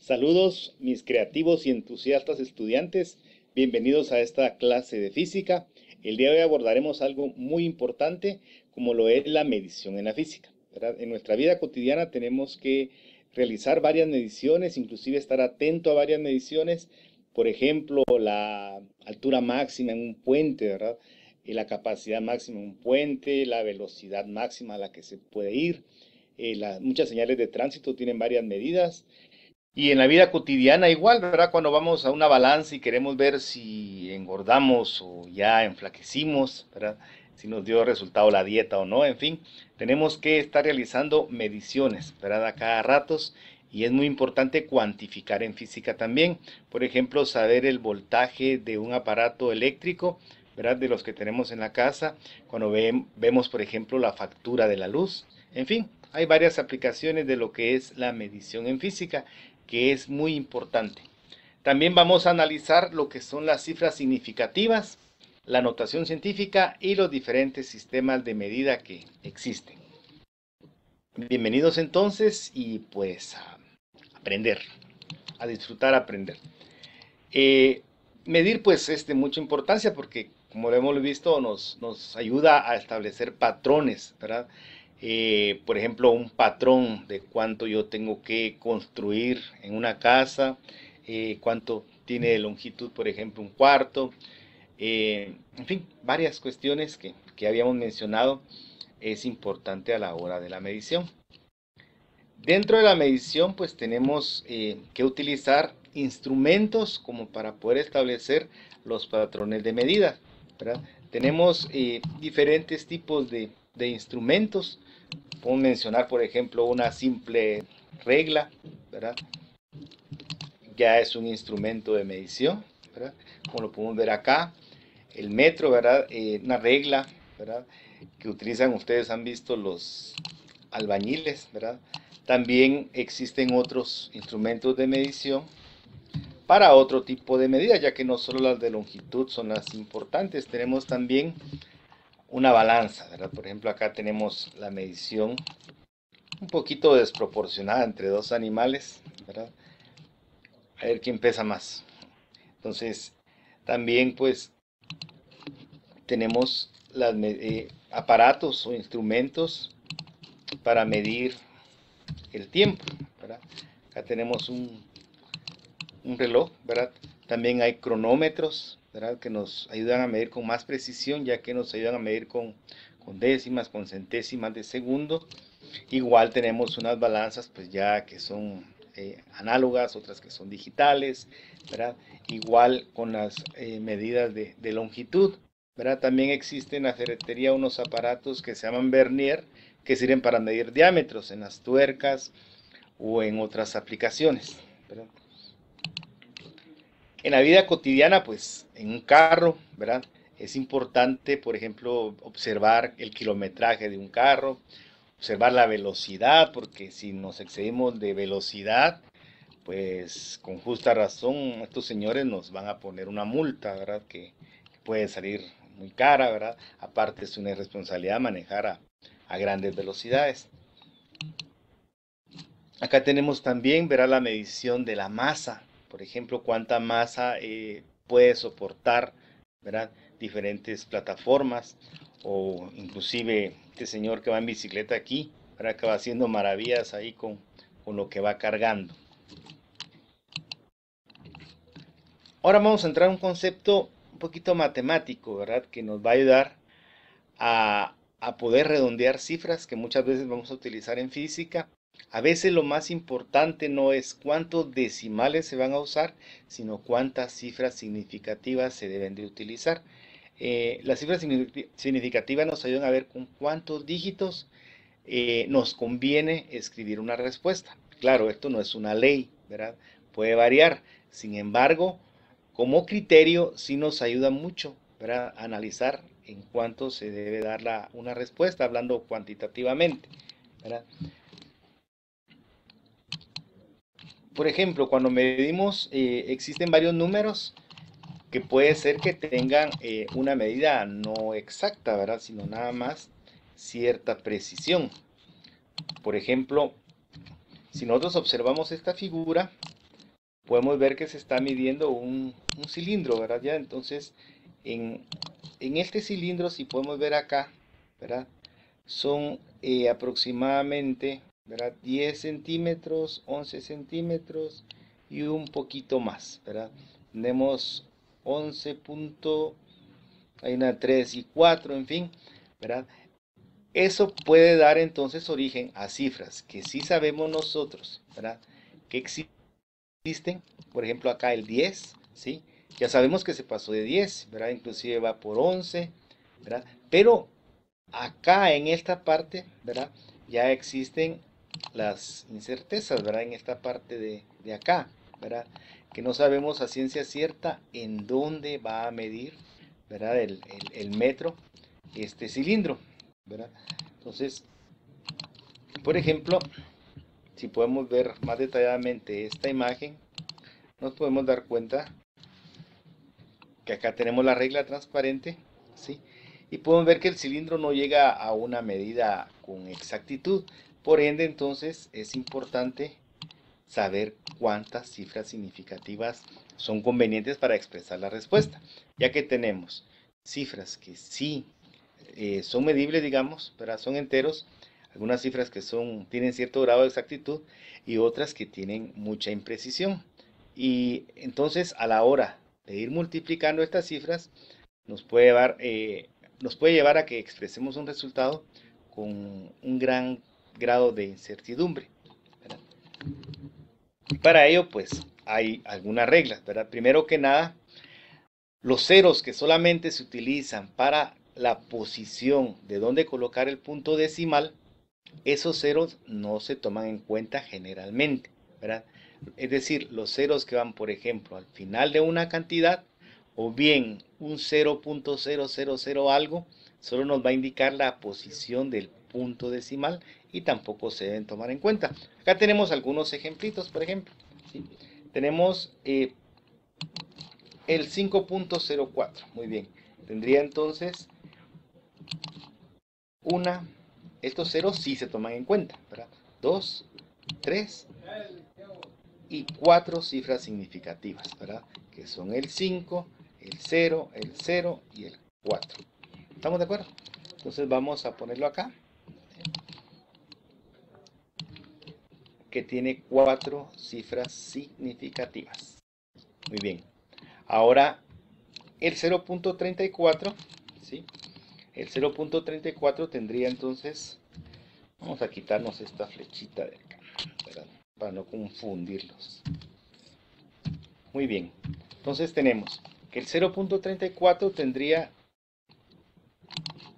Saludos, mis creativos y entusiastas estudiantes. Bienvenidos a esta clase de física. El día de hoy abordaremos algo muy importante, como lo es la medición en la física, ¿verdad? En nuestra vida cotidiana tenemos que realizar varias mediciones, inclusive estar atento a varias mediciones. Por ejemplo, la altura máxima en un puente, ¿verdad? Y la capacidad máxima en un puente, la velocidad máxima a la que se puede ir. Muchas señales de tránsito tienen varias medidas. Y en la vida cotidiana igual, ¿verdad? Cuando vamos a una balanza y queremos ver si engordamos o ya enflaquecimos, ¿verdad? Si nos dio resultado la dieta o no, en fin, tenemos que estar realizando mediciones, ¿verdad? A cada ratos, y es muy importante cuantificar en física también. Por ejemplo, saber el voltaje de un aparato eléctrico, ¿verdad? De los que tenemos en la casa, cuando vemos, por ejemplo, la factura de la luz. En fin, hay varias aplicaciones de lo que es la medición en física, que es muy importante. También vamos a analizar lo que son las cifras significativas, la notación científica y los diferentes sistemas de medida que existen. Bienvenidos entonces y pues a aprender, a disfrutar aprender. Medir pues es de mucha importancia porque como lo hemos visto nos ayuda a establecer patrones, ¿verdad? Por ejemplo, un patrón de cuánto yo tengo que construir en una casa, cuánto tiene de longitud, por ejemplo, un cuarto, en fin, varias cuestiones que habíamos mencionado es importante a la hora de la medición. Dentro de la medición, pues tenemos que utilizar instrumentos como para poder establecer los patrones de medida, ¿verdad? Tenemos diferentes tipos de instrumentos. Puedo mencionar, por ejemplo, una simple regla, ¿verdad? Ya es un instrumento de medición, ¿verdad? Como lo podemos ver acá. El metro, ¿verdad? Una regla, ¿verdad? Que utilizan, ustedes han visto los albañiles, ¿verdad? También existen otros instrumentos de medición para otro tipo de medidas, ya que no solo las de longitud son las importantes, tenemos también una balanza, ¿verdad? Por ejemplo, acá tenemos la medición un poquito desproporcionada entre dos animales, ¿verdad? A ver quién pesa más. Entonces, también pues tenemos aparatos o instrumentos para medir el tiempo, ¿verdad? Acá tenemos un reloj, ¿verdad? También hay cronómetros, ¿verdad? Que nos ayudan a medir con más precisión, ya que nos ayudan a medir con décimas, con centésimas de segundo. Igual tenemos unas balanzas, pues ya que son análogas, otras que son digitales, ¿verdad? Igual con las medidas de longitud, ¿verdad? También existen en la ferretería unos aparatos que se llaman vernier, que sirven para medir diámetros en las tuercas o en otras aplicaciones, ¿verdad? En la vida cotidiana, pues en un carro, ¿verdad? Es importante, por ejemplo, observar el kilometraje de un carro, observar la velocidad, porque si nos excedimos de velocidad, pues con justa razón estos señores nos van a poner una multa, ¿verdad? Que puede salir muy cara, ¿verdad? Aparte es una irresponsabilidad manejar a grandes velocidades. Acá tenemos también, verá la medición de la masa, por ejemplo, cuánta masa puede soportar, ¿verdad? Diferentes plataformas o inclusive este señor que va en bicicleta aquí, ¿verdad? Que va haciendo maravillas ahí con lo que va cargando. Ahora vamos a entrar a un concepto un poquito matemático, ¿verdad? Que nos va a ayudar a poder redondear cifras que muchas veces vamos a utilizar en física. A veces lo más importante no es cuántos decimales se van a usar, sino cuántas cifras significativas se deben de utilizar. Las cifras significativas nos ayudan a ver con cuántos dígitos nos conviene escribir una respuesta. Claro, esto no es una ley, ¿verdad? Puede variar. Sin embargo, como criterio sí nos ayuda mucho, ¿verdad? A analizar en cuánto se debe dar una respuesta, hablando cuantitativamente, ¿verdad? Por ejemplo, cuando medimos, existen varios números que puede ser que tengan una medida no exacta, ¿verdad? Sino nada más cierta precisión. Por ejemplo, si nosotros observamos esta figura, podemos ver que se está midiendo un cilindro, ¿verdad? Ya, entonces, en este cilindro, si podemos ver acá, ¿verdad? Son aproximadamente, ¿verdad? 10 centímetros, 11 centímetros y un poquito más, ¿verdad? Tenemos 11 punto, hay una 3 y 4, en fin, ¿verdad? Eso puede dar entonces origen a cifras que sí sabemos nosotros, ¿verdad? Que existen, por ejemplo acá el 10, ¿sí? Ya sabemos que se pasó de 10, ¿verdad? Inclusive va por 11, ¿verdad? Pero acá en esta parte, ¿verdad? Ya existen las incertezas, ¿verdad? En esta parte de acá, ¿verdad? Que no sabemos a ciencia cierta en dónde va a medir, ¿verdad? El metro, este cilindro, ¿verdad? Entonces, por ejemplo, si podemos ver más detalladamente esta imagen, nos podemos dar cuenta que acá tenemos la regla transparente, ¿sí? Y podemos ver que el cilindro no llega a una medida con exactitud. Por ende, entonces, es importante saber cuántas cifras significativas son convenientes para expresar la respuesta, ya que tenemos cifras que sí son medibles, digamos, ¿verdad? Son enteros, algunas cifras que tienen cierto grado de exactitud y otras que tienen mucha imprecisión. Y entonces a la hora de ir multiplicando estas cifras nos puede llevar a que expresemos un resultado con un gran grado de incertidumbre, ¿verdad? Y para ello pues hay algunas reglas, ¿verdad? Primero que nada, los ceros que solamente se utilizan para la posición de dónde colocar el punto decimal, esos ceros no se toman en cuenta generalmente, ¿verdad? Es decir, los ceros que van, por ejemplo, al final de una cantidad, o bien un 0.000 algo, solo nos va a indicar la posición del punto decimal y tampoco se deben tomar en cuenta. Acá tenemos algunos ejemplitos, por ejemplo, ¿sí? Tenemos el 5.04, muy bien. Tendría entonces estos ceros sí se toman en cuenta, ¿verdad? 2, 3 y 4 cifras significativas, ¿verdad? Que son el 5, el 0 y el 4. ¿Estamos de acuerdo? Entonces vamos a ponerlo acá, que tiene 4 cifras significativas. Muy bien. Ahora el 0.34, ¿sí? El 0.34 tendría entonces, vamos a quitarnos esta flechita de acá, ¿verdad? Para no confundirlos. Muy bien, entonces tenemos que el 0.34 tendría,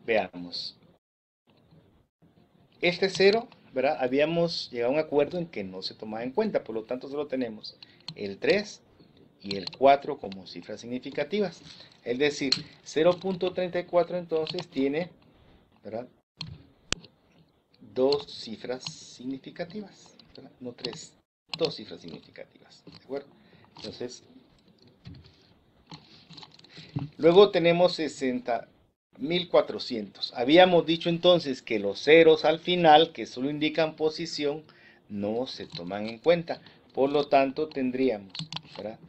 veamos, este 0, ¿verdad? Habíamos llegado a un acuerdo en que no se tomaba en cuenta, por lo tanto solo tenemos el 3 y el 4 como cifras significativas. Es decir, 0.34 entonces tiene, ¿verdad? Dos cifras significativas, ¿verdad? No tres, dos cifras significativas, ¿de acuerdo? Entonces, luego tenemos 60.400. Habíamos dicho entonces que los ceros al final, que solo indican posición, no se toman en cuenta. Por lo tanto, tendríamos, ¿verdad?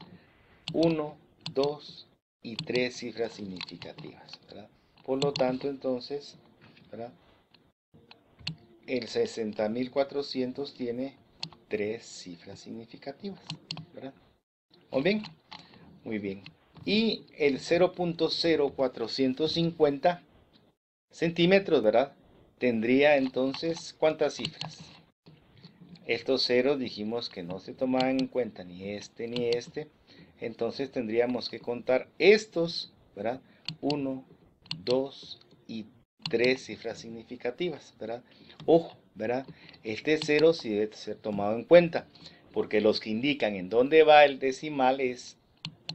1, 2 y 3 cifras significativas, ¿verdad? Por lo tanto, entonces, ¿verdad? El 60.400 tiene 3 cifras significativas, ¿verdad? Muy bien, muy bien. Y el 0.0450 centímetros, ¿verdad? Tendría entonces, ¿cuántas cifras? Estos ceros dijimos que no se tomaban en cuenta ni este ni este. Entonces tendríamos que contar estos, ¿verdad? 1, 2 y 3 cifras significativas, ¿verdad? Ojo, ¿verdad? Este cero sí debe ser tomado en cuenta, porque los que indican en dónde va el decimal es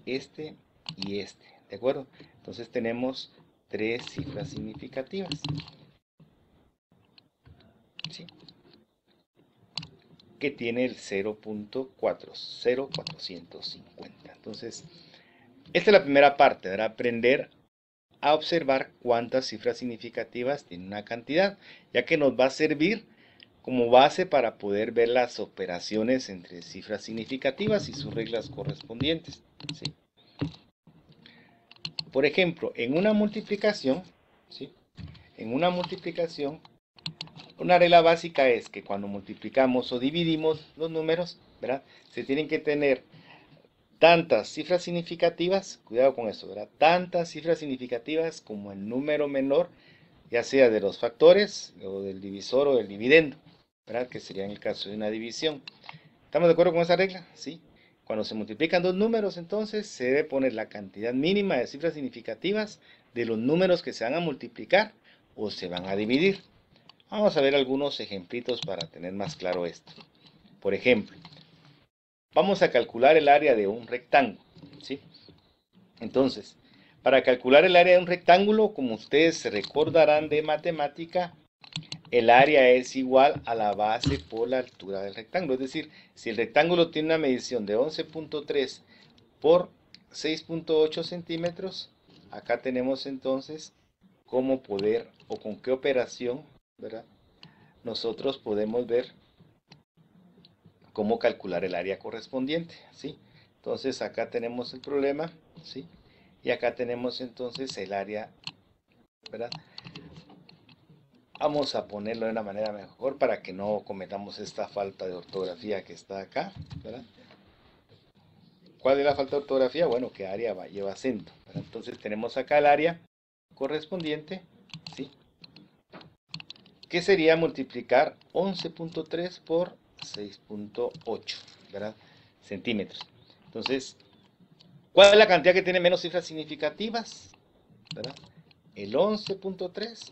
este y este, ¿de acuerdo? Entonces tenemos 3 cifras significativas, ¿sí? Que tiene el 0.40450. Entonces, esta es la primera parte, ¿verdad? Aprender a observar cuántas cifras significativas tiene una cantidad, ya que nos va a servir como base para poder ver las operaciones entre cifras significativas y sus reglas correspondientes, ¿sí? Por ejemplo, en una multiplicación, ¿sí? En una multiplicación, una regla básica es que cuando multiplicamos o dividimos los números, ¿verdad? Se tienen que tener tantas cifras significativas, cuidado con eso, ¿verdad? Tantas cifras significativas como el número menor, ya sea de los factores, o del divisor o del dividendo, ¿verdad? Que sería en el caso de una división. ¿Estamos de acuerdo con esa regla? Sí. Cuando se multiplican dos números, entonces se debe poner la cantidad mínima de cifras significativas de los números que se van a multiplicar o se van a dividir. Vamos a ver algunos ejemplitos para tener más claro esto. Por ejemplo, vamos a calcular el área de un rectángulo, ¿sí? Entonces, para calcular el área de un rectángulo, como ustedes se recordarán de matemática, el área es igual a la base por la altura del rectángulo. Es decir, si el rectángulo tiene una medición de 11.3 por 6.8 centímetros, acá tenemos entonces cómo poder o con qué operación, ¿verdad? Nosotros podemos ver cómo calcular el área correspondiente, ¿sí? Entonces acá tenemos el problema, ¿sí? Y acá tenemos entonces el área, ¿verdad? Vamos a ponerlo de una manera mejor para que no cometamos esta falta de ortografía que está acá, ¿verdad? ¿Cuál es la falta de ortografía? Bueno, que área lleva acento, ¿verdad? Entonces tenemos acá el área correspondiente, ¿sí? Que sería multiplicar 11.3 por 6.8, ¿verdad? Centímetros. Entonces, ¿cuál es la cantidad que tiene menos cifras significativas? ¿Verdad? ¿El 11.3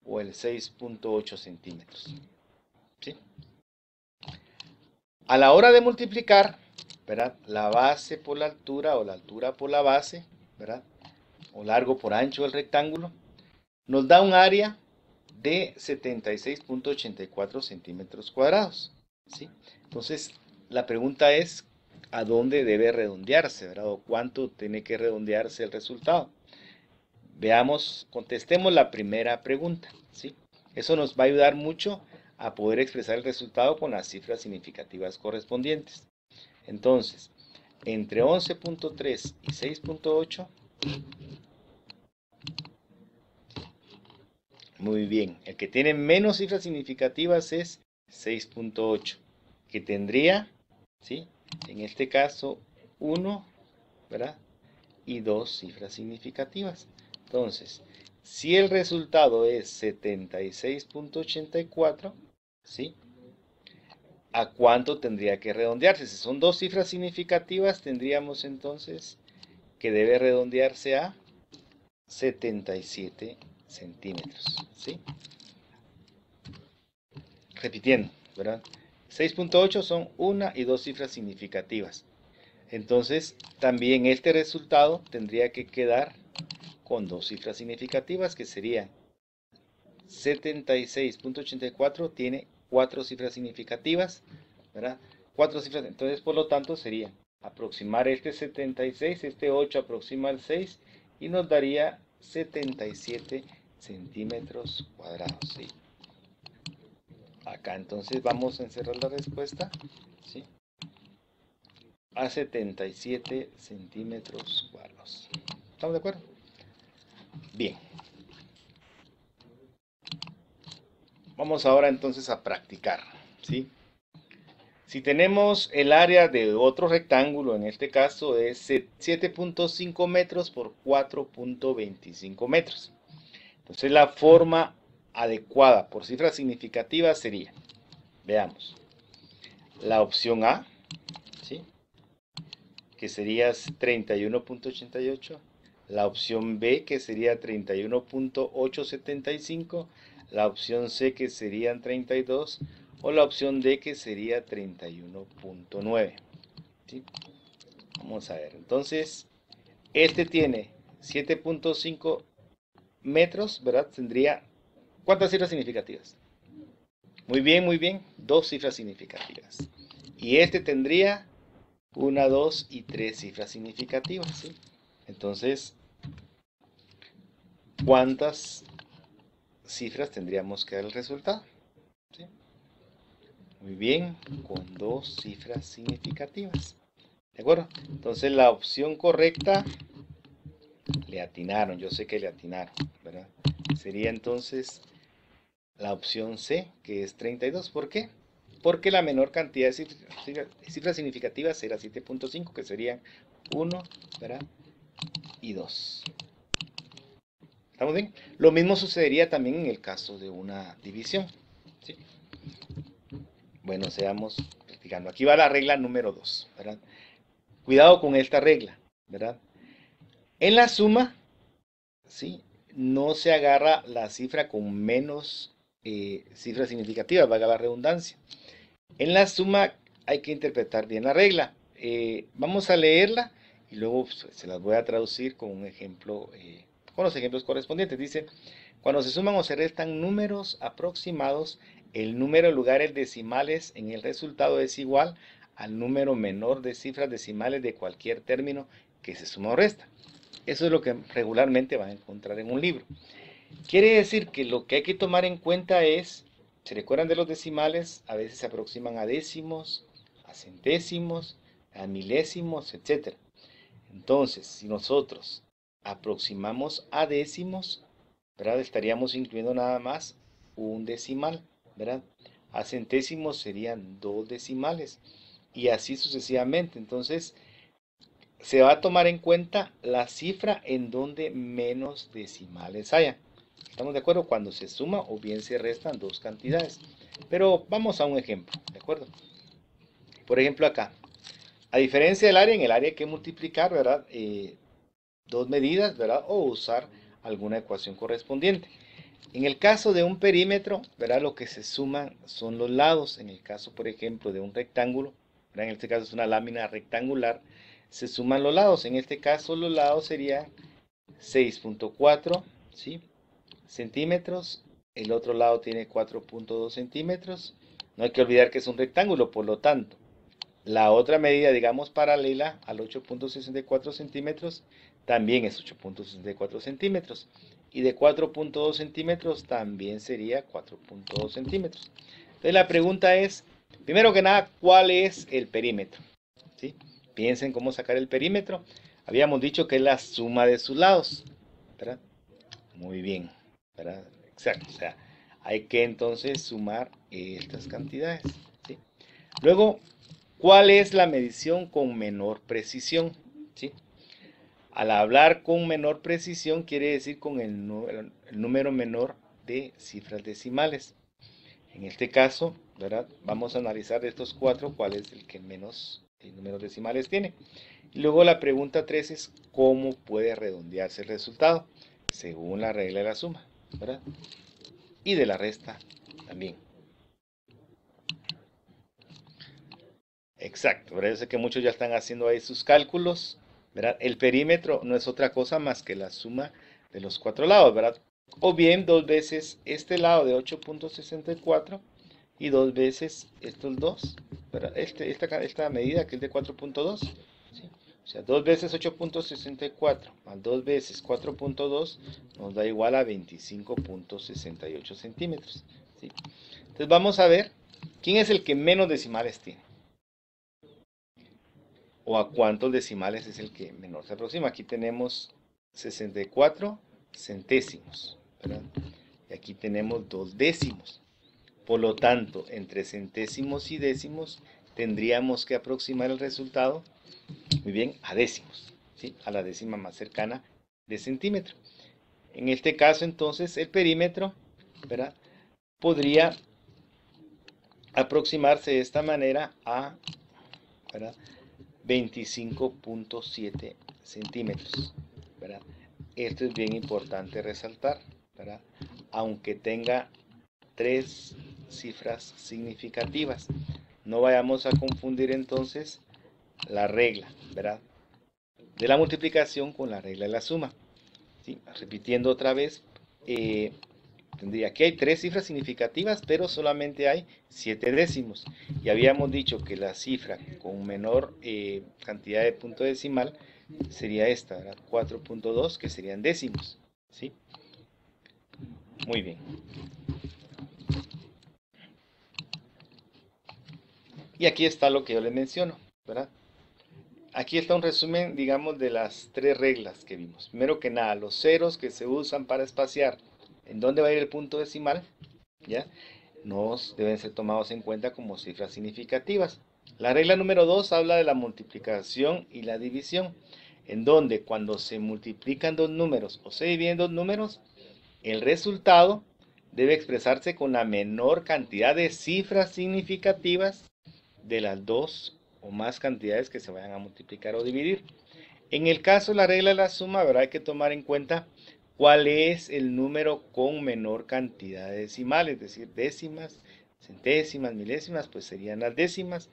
o el 6.8 centímetros? ¿Sí? A la hora de multiplicar, ¿verdad? La base por la altura o la altura por la base, ¿verdad? O largo por ancho del rectángulo, nos da un área de 76.84 centímetros cuadrados, ¿sí? Entonces, la pregunta es, ¿a dónde debe redondearse, ¿verdad? O cuánto tiene que redondearse el resultado. Veamos, contestemos la primera pregunta, ¿sí? Eso nos va a ayudar mucho a poder expresar el resultado con las cifras significativas correspondientes. Entonces, entre 11.3 y 6.8, muy bien, el que tiene menos cifras significativas es 6.8, que tendría, ¿sí? En este caso, 1, ¿verdad? Y 2 cifras significativas. Entonces, si el resultado es 76.84, ¿sí? ¿A cuánto tendría que redondearse? Si son dos cifras significativas, tendríamos entonces que debe redondearse a 77 centímetros, ¿sí? Repitiendo, ¿verdad? 6.8 son una y dos cifras significativas. Entonces, también este resultado tendría que quedar con dos cifras significativas, que serían 76.84 tiene cuatro cifras significativas, ¿verdad? Cuatro cifras, entonces por lo tanto sería aproximar este 76, este 8 aproxima al 6 y nos daría 77 centímetros cuadrados, ¿sí? Acá entonces vamos a encerrar la respuesta, ¿sí? A 77 centímetros cuadrados. ¿Estamos de acuerdo? Bien. Vamos ahora entonces a practicar, ¿sí? Si tenemos el área de otro rectángulo, en este caso es 7.5 metros por 4.25 metros. Entonces la forma adecuada por cifras significativas sería, veamos, la opción A, ¿sí? Que sería 31.88, la opción B, que sería 31.875, la opción C, que serían 32, o la opción D, que sería 31.9. ¿Sí? Vamos a ver, entonces, este tiene 7.5 metros, ¿verdad? Tendría, ¿cuántas cifras significativas? Muy bien, dos cifras significativas. Y este tendría una, dos y tres cifras significativas, ¿sí? Entonces, ¿cuántas cifras tendríamos que dar el resultado? ¿Sí? Muy bien, con dos cifras significativas. ¿De acuerdo? Entonces la opción correcta, le atinaron, yo sé que le atinaron, ¿verdad? Sería entonces la opción C, que es 32. ¿Por qué? Porque la menor cantidad de cifras significativas era 7.5, que serían 1, ¿verdad? Y 2. ¿Estamos bien? Lo mismo sucedería también en el caso de una división. ¿Sí? Bueno, seamos practicando. Aquí va la regla número 2, ¿verdad? Cuidado con esta regla, ¿verdad? En la suma, ¿sí? No se agarra la cifra con menos cifras significativas, valga la redundancia. En la suma hay que interpretar bien la regla. Vamos a leerla y luego se las voy a traducir con un ejemplo, con los ejemplos correspondientes. Dice, cuando se suman o se restan números aproximados, el número de lugares decimales en el resultado es igual al número menor de cifras decimales de cualquier término que se suma o resta. Eso es lo que regularmente van a encontrar en un libro. Quiere decir que lo que hay que tomar en cuenta es, ¿se recuerdan de los decimales? A veces se aproximan a décimos, a centésimos, a milésimos, etc. Entonces, si nosotros aproximamos a décimos, ¿verdad? Estaríamos incluyendo nada más un decimal, ¿verdad? A centésimos serían dos decimales y así sucesivamente. Entonces, se va a tomar en cuenta la cifra en donde menos decimales haya. ¿Estamos de acuerdo? Cuando se suma o bien se restan dos cantidades. Pero vamos a un ejemplo, ¿de acuerdo? Por ejemplo acá, a diferencia del área, en el área hay que multiplicar, ¿verdad? Dos medidas, ¿verdad? O usar alguna ecuación correspondiente. En el caso de un perímetro, ¿verdad? Lo que se suman son los lados. En el caso, por ejemplo, de un rectángulo, ¿verdad? En este caso es una lámina rectangular, se suman los lados. En este caso los lados serían 6.4, ¿sí? centímetros. El otro lado tiene 4.2 centímetros. No hay que olvidar que es un rectángulo, por lo tanto, la otra medida, digamos, paralela al 8.64 centímetros, también es 8.64 centímetros. Y de 4.2 centímetros también sería 4.2 centímetros. Entonces la pregunta es, primero que nada, ¿cuál es el perímetro? ¿Sí? Piensen cómo sacar el perímetro. Habíamos dicho que es la suma de sus lados, ¿verdad? Muy bien, ¿verdad? Exacto. O sea, hay que entonces sumar estas cantidades, ¿sí? Luego, ¿cuál es la medición con menor precisión? ¿Sí? Al hablar con menor precisión quiere decir con el número menor de cifras decimales. En este caso, ¿verdad? Vamos a analizar de estos cuatro cuál es el que menos números decimales tiene. Y luego la pregunta 3 es ¿cómo puede redondearse el resultado? Según la regla de la suma, ¿verdad? Y de la resta también. Exacto, ¿verdad? Yo sé que muchos ya están haciendo ahí sus cálculos, ¿verdad? El perímetro no es otra cosa más que la suma de los cuatro lados, ¿verdad? O bien dos veces este lado de 8.64 y dos veces estos dos, ¿verdad? Esta medida que es de 4.2, ¿sí? O sea, dos veces 8.64 más dos veces 4.2 nos da igual a 25.68 centímetros, ¿sí? Entonces vamos a ver quién es el que menos decimales tiene. O a cuántos decimales es el que menor se aproxima. Aquí tenemos 64 centésimos, ¿verdad? Y aquí tenemos 2 décimos. Por lo tanto, entre centésimos y décimos tendríamos que aproximar el resultado, muy bien, a décimos, ¿sí? A la décima más cercana de centímetro. En este caso, entonces, el perímetro, ¿verdad? Podría aproximarse de esta manera a, ¿verdad? 25.7 centímetros, ¿verdad? Esto es bien importante resaltar, ¿verdad? Aunque tenga tres cifras significativas, no vayamos a confundir entonces la regla, ¿verdad? De la multiplicación con la regla de la suma, ¿sí? Repitiendo otra vez, tendría que hay tres cifras significativas, pero solamente hay 7 décimos. Y habíamos dicho que la cifra con menor cantidad de punto decimal sería esta, 4.2, que serían décimos, ¿sí? Muy bien. Y aquí está lo que yo les menciono, ¿verdad? Aquí está un resumen, digamos, de las tres reglas que vimos. Primero que nada, los ceros que se usan para espaciar en dónde va a ir el punto decimal, ¿ya? No deben ser tomados en cuenta como cifras significativas. La regla número 2 habla de la multiplicación y la división, en donde cuando se multiplican dos números o se dividen dos números, el resultado debe expresarse con la menor cantidad de cifras significativas de las dos o más cantidades que se vayan a multiplicar o dividir. En el caso de la regla de la suma, ¿verdad? Hay que tomar en cuenta cuál es el número con menor cantidad de decimales, es decir, décimas, centésimas, milésimas, pues serían las décimas,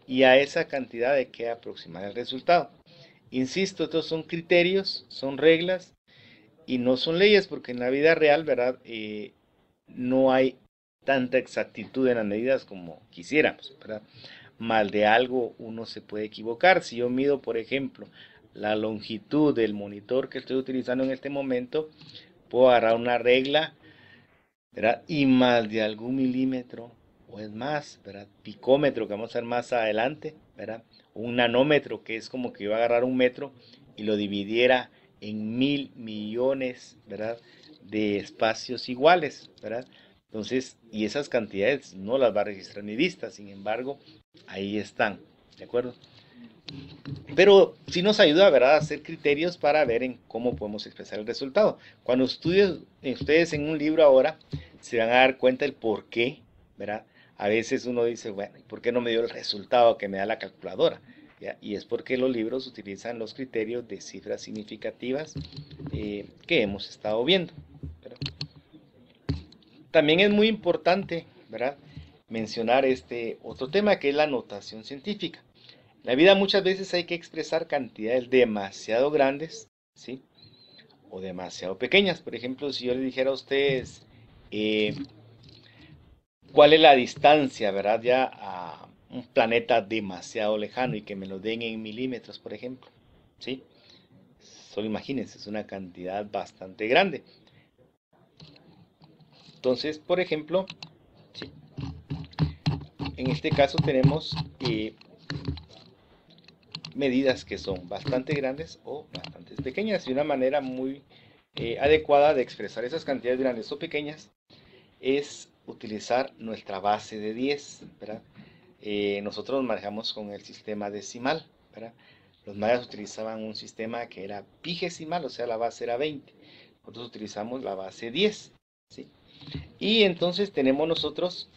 y a esa cantidad hay que aproximar el resultado. Insisto, estos son criterios, son reglas y no son leyes, porque en la vida real, ¿verdad? No hay tanta exactitud en las medidas como quisiéramos, ¿verdad? Mal de algo uno se puede equivocar. Si yo mido, por ejemplo, la longitud del monitor que estoy utilizando en este momento, puedo agarrar una regla, ¿verdad? Y mal de algún milímetro, o es más, ¿verdad? Picómetro, que vamos a ver más adelante, ¿verdad? Un nanómetro, que es como que yo agarrar un metro y lo dividiera en 1.000.000.000, ¿verdad? De espacios iguales, ¿verdad? Entonces, y esas cantidades no las va a registrar mi vista, sin embargo, ahí están, ¿de acuerdo? Pero sí nos ayuda, ¿verdad?, a hacer criterios para ver en cómo podemos expresar el resultado. Cuando estudien ustedes en un libro ahora, se van a dar cuenta del por qué, ¿verdad? A veces uno dice, bueno, ¿por qué no me dio el resultado que me da la calculadora? ¿Ya? Y es porque los libros utilizan los criterios de cifras significativas que hemos estado viendo, ¿verdad? También es muy importante, ¿verdad?, mencionar este otro tema que es la notación científica. En la vida muchas veces hay que expresar cantidades demasiado grandes, ¿sí? O demasiado pequeñas. Por ejemplo, si yo le dijera a ustedes cuál es la distancia, ¿verdad? Ya a un planeta demasiado lejano y que me lo den en milímetros, por ejemplo, ¿sí? Solo imagínense, es una cantidad bastante grande. Entonces, por ejemplo, ¿sí?, en este caso tenemos medidas que son bastante grandes o bastante pequeñas, y una manera muy adecuada de expresar esas cantidades grandes o pequeñas es utilizar nuestra base de 10, ¿verdad? Nosotros manejamos con el sistema decimal, ¿verdad? Los mayas utilizaban un sistema que era vigesimal, o sea, la base era 20. Nosotros utilizamos la base 10, ¿sí? Y entonces tenemos nosotros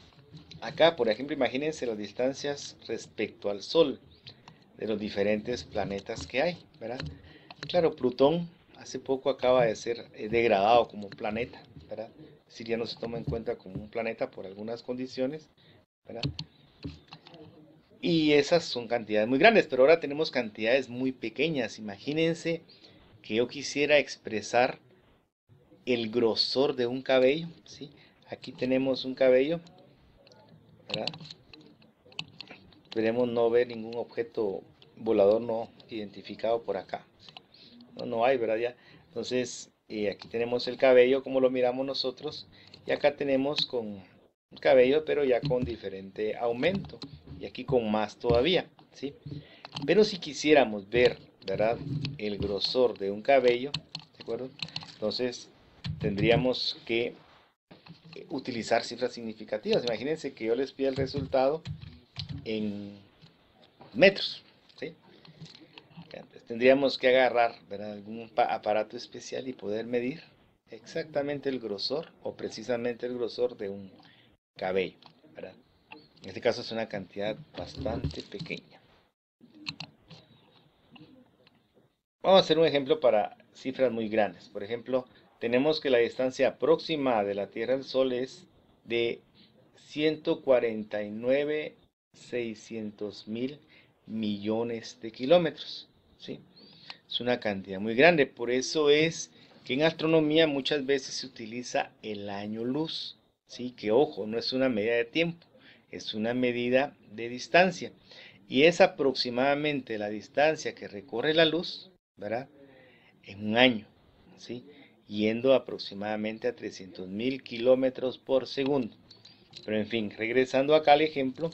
acá, por ejemplo, imagínense las distancias respecto al Sol de los diferentes planetas que hay, ¿verdad? Claro, Plutón hace poco acaba de ser degradado como planeta, ¿verdad? Es decir, ya no se toma en cuenta como un planeta por algunas condiciones, ¿verdad? Y esas son cantidades muy grandes, pero ahora tenemos cantidades muy pequeñas. Imagínense que yo quisiera expresar el grosor de un cabello, ¿sí? Aquí tenemos un cabello, ¿verdad? Esperemos no ver ningún objeto volador no identificado por acá. No, no hay, ¿verdad? Ya. Entonces, aquí tenemos el cabello como lo miramos nosotros. Y acá tenemos con un cabello, pero ya con diferente aumento. Y aquí con más todavía, ¿sí? Pero si quisiéramos ver, ¿verdad?, el grosor de un cabello, ¿de acuerdo? Entonces, tendríamos que utilizar cifras significativas. Imagínense que yo les pida el resultado en metros, ¿sí? Entonces, tendríamos que agarrar, ¿verdad?, algún aparato especial y poder medir exactamente el grosor o precisamente el grosor de un cabello, ¿verdad? En este caso es una cantidad bastante pequeña. Vamos a hacer un ejemplo para cifras muy grandes. Por ejemplo, tenemos que la distancia aproximada de la Tierra al Sol es de 149.600.000 millones de kilómetros, ¿sí? Es una cantidad muy grande. Por eso es que en astronomía muchas veces se utiliza el año luz, ¿sí? Que ojo, no es una medida de tiempo, es una medida de distancia. Y es aproximadamente la distancia que recorre la luz, ¿verdad?, en un año, ¿sí?, yendo aproximadamente a 300.000 kilómetros por segundo. Pero en fin, regresando acá al ejemplo,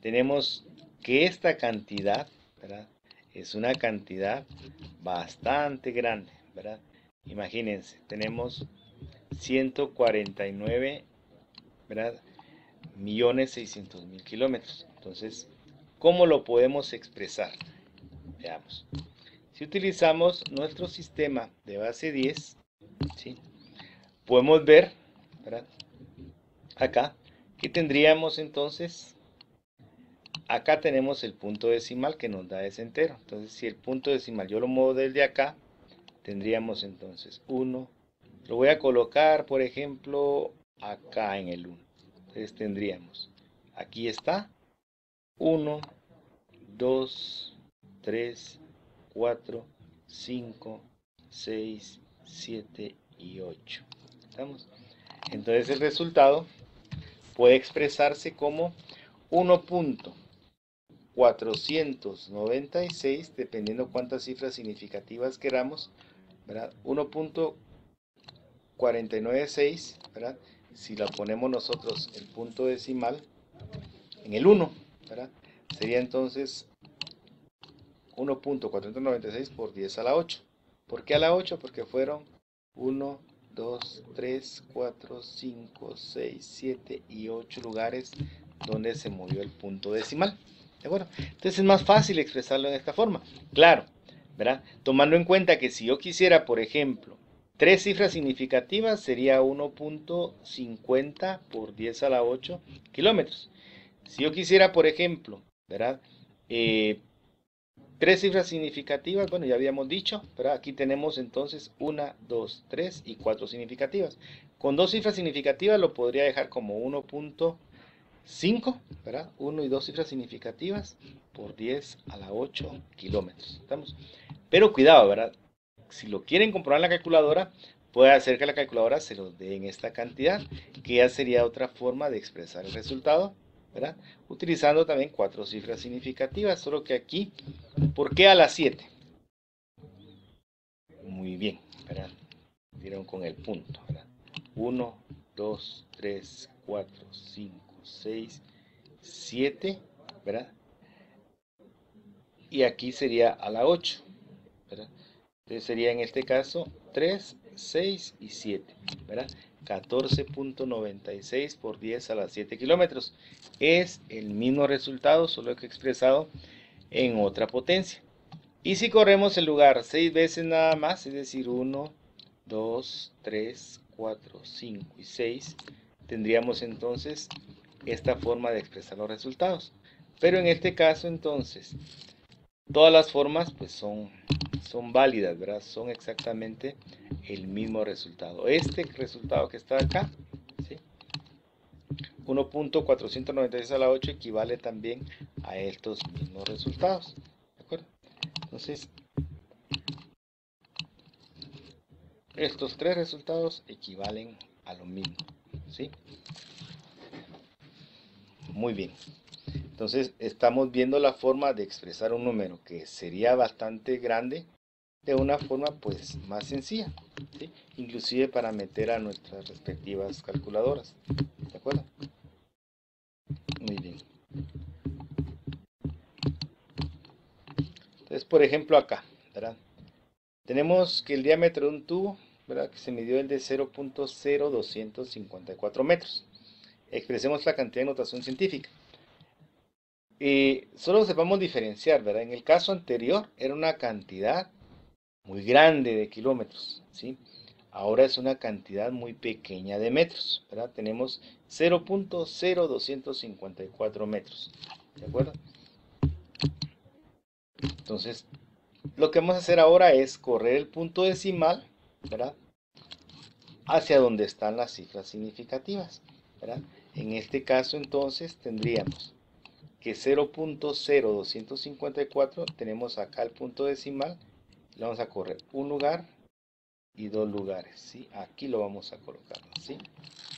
tenemos que esta cantidad, ¿verdad?, es una cantidad bastante grande, ¿verdad? Imagínense, tenemos 149, ¿verdad?, 1.600.000 kilómetros. Entonces, ¿cómo lo podemos expresar? Veamos. Si utilizamos nuestro sistema de base 10, ¿sí?, podemos ver, ¿verdad?, acá que tendríamos entonces, acá tenemos el punto decimal que nos da ese entero. Entonces, si el punto decimal yo lo muevo desde acá, tendríamos entonces 1. Lo voy a colocar, por ejemplo, acá en el 1. Entonces tendríamos, aquí está, 1, 2, 3, 4, 5, 6, 7 y 8. ¿Estamos? Entonces el resultado puede expresarse como 1.496, dependiendo cuántas cifras significativas queramos, ¿verdad? 1.496, ¿verdad? Si la ponemos nosotros el punto decimal en el 1, ¿verdad?, sería entonces 1.496 por 10 a la 8. ¿Por qué a la 8? Porque fueron 1, 2, 3, 4, 5, 6, 7 y 8 lugares donde se movió el punto decimal. ¿De acuerdo? Entonces es más fácil expresarlo en esta forma. Claro, ¿verdad? Tomando en cuenta que si yo quisiera, por ejemplo, 3 cifras significativas, sería 1.50 por 10 a la 8 kilómetros. Si yo quisiera, por ejemplo, ¿verdad?, 3 cifras significativas, bueno, ya habíamos dicho, ¿verdad? Aquí tenemos entonces 1, 2, 3 y 4 significativas. Con 2 cifras significativas lo podría dejar como 1.5, ¿verdad? 1 y 2 cifras significativas por 10 a la 8 kilómetros. ¿Estamos? Pero cuidado, ¿verdad? Si lo quieren comprobar en la calculadora, puede hacer que la calculadora se los dé en esta cantidad, que ya sería otra forma de expresar el resultado, ¿verdad?, utilizando también 4 cifras significativas, solo que aquí, ¿por qué a las 7? Muy bien, ¿verdad? Vieron con el punto, ¿verdad? 1, 2, 3, 4, 5, 6, 7, ¿verdad? Y aquí sería a la 8, ¿verdad? Entonces sería en este caso 3, 6 y 7, ¿verdad? 14.96 por 10 a la 7 kilómetros. Es el mismo resultado, solo que expresado en otra potencia. Y si corremos el lugar 6 veces nada más, es decir, 1, 2, 3, 4, 5 y 6, tendríamos entonces esta forma de expresar los resultados. Pero en este caso entonces, todas las formas pues son válidas, ¿verdad? Son exactamente el mismo resultado. Este resultado que está acá, ¿sí?, 1.496 a la 8 equivale también a estos mismos resultados. ¿De acuerdo? Entonces, estos 3 resultados equivalen a lo mismo, ¿sí? Muy bien. Entonces, estamos viendo la forma de expresar un número que sería bastante grande de una forma pues más sencilla, ¿sí?, inclusive para meter a nuestras respectivas calculadoras. ¿De acuerdo? Muy bien. Entonces, por ejemplo, acá, ¿verdad?, tenemos que el diámetro de un tubo, ¿verdad?, que se midió el de 0.0254 metros. Expresemos la cantidad de notación científica. Solo sepamos diferenciar, ¿verdad? En el caso anterior era una cantidad muy grande de kilómetros, ¿sí? Ahora es una cantidad muy pequeña de metros, ¿verdad? Tenemos 0.0254 metros, ¿de acuerdo? Entonces, lo que vamos a hacer ahora es correr el punto decimal, ¿verdad?, hacia donde están las cifras significativas, ¿verdad? En este caso, entonces, tendríamos que 0.0254, tenemos acá el punto decimal, le vamos a correr un lugar y 2 lugares, ¿sí? Aquí lo vamos a colocar, ¿sí?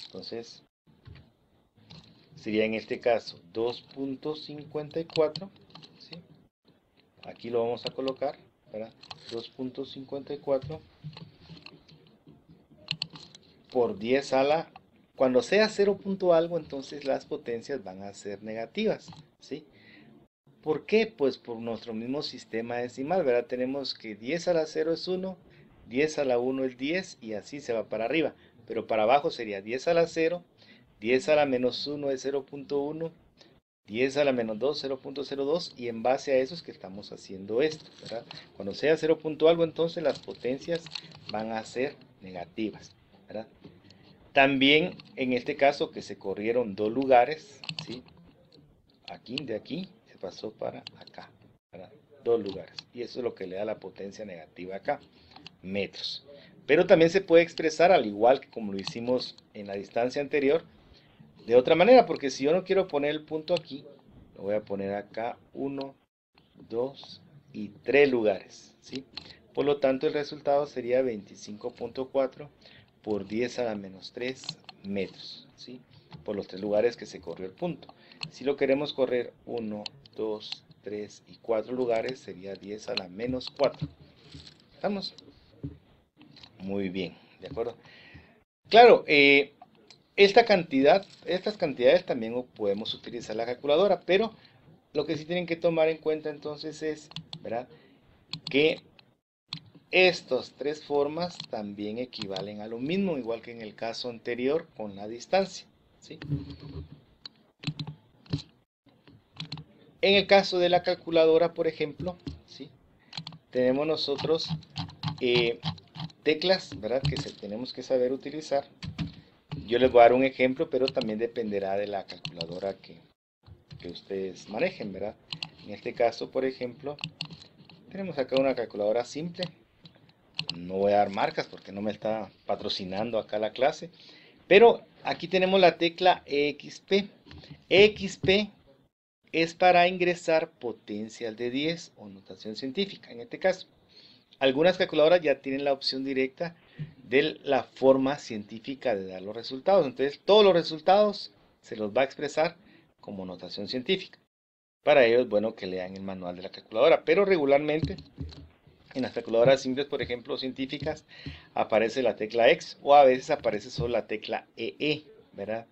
Entonces, sería en este caso 2.54, ¿sí? Aquí lo vamos a colocar, ¿verdad? 2.54 por 10 a la... Cuando sea 0 punto algo, entonces las potencias van a ser negativas, ¿sí? ¿Por qué? Pues por nuestro mismo sistema decimal, ¿verdad? Tenemos que 10 a la 0 es 1, 10 a la 1 es 10 y así se va para arriba. Pero para abajo sería 10 a la 0, 10 a la menos 1 es 0.1, 10 a la menos 2, 0.02 y en base a eso es que estamos haciendo esto, ¿verdad? Cuando sea 0 punto algo, entonces las potencias van a ser negativas, ¿verdad? También en este caso que se corrieron dos lugares, ¿sí? Aquí, de aquí, se pasó para acá, ¿verdad? Dos lugares. Y eso es lo que le da la potencia negativa acá, metros. Pero también se puede expresar, al igual que como lo hicimos en la distancia anterior, de otra manera, porque si yo no quiero poner el punto aquí, lo voy a poner acá 1, 2 y 3 lugares, ¿sí? Por lo tanto, el resultado sería 25.4 por 10 a la menos 3 metros, ¿sí? Por los 3 lugares que se corrió el punto. Si lo queremos correr 1, 2, 3 y 4 lugares, sería 10 a la menos 4. ¿Estamos? Muy bien, ¿de acuerdo? Claro, estas cantidades también podemos utilizar la calculadora, pero lo que sí tienen que tomar en cuenta entonces es, ¿verdad?, que estas tres formas también equivalen a lo mismo, igual que en el caso anterior con la distancia, ¿sí? En el caso de la calculadora, por ejemplo, ¿sí?, tenemos nosotros teclas, ¿verdad?, que tenemos que saber utilizar. Yo les voy a dar un ejemplo, pero también dependerá de la calculadora que ustedes manejen, ¿verdad? En este caso, por ejemplo, tenemos acá una calculadora simple. No voy a dar marcas porque no me está patrocinando acá la clase. Pero aquí tenemos la tecla EXP. EXP es para ingresar potencial de 10 o notación científica. En este caso, algunas calculadoras ya tienen la opción directa de la forma científica de dar los resultados. Entonces, todos los resultados se los va a expresar como notación científica. Para ello es bueno que lean el manual de la calculadora, pero regularmente en las calculadoras simples, por ejemplo, científicas, aparece la tecla X o a veces aparece solo la tecla EE, ¿verdad?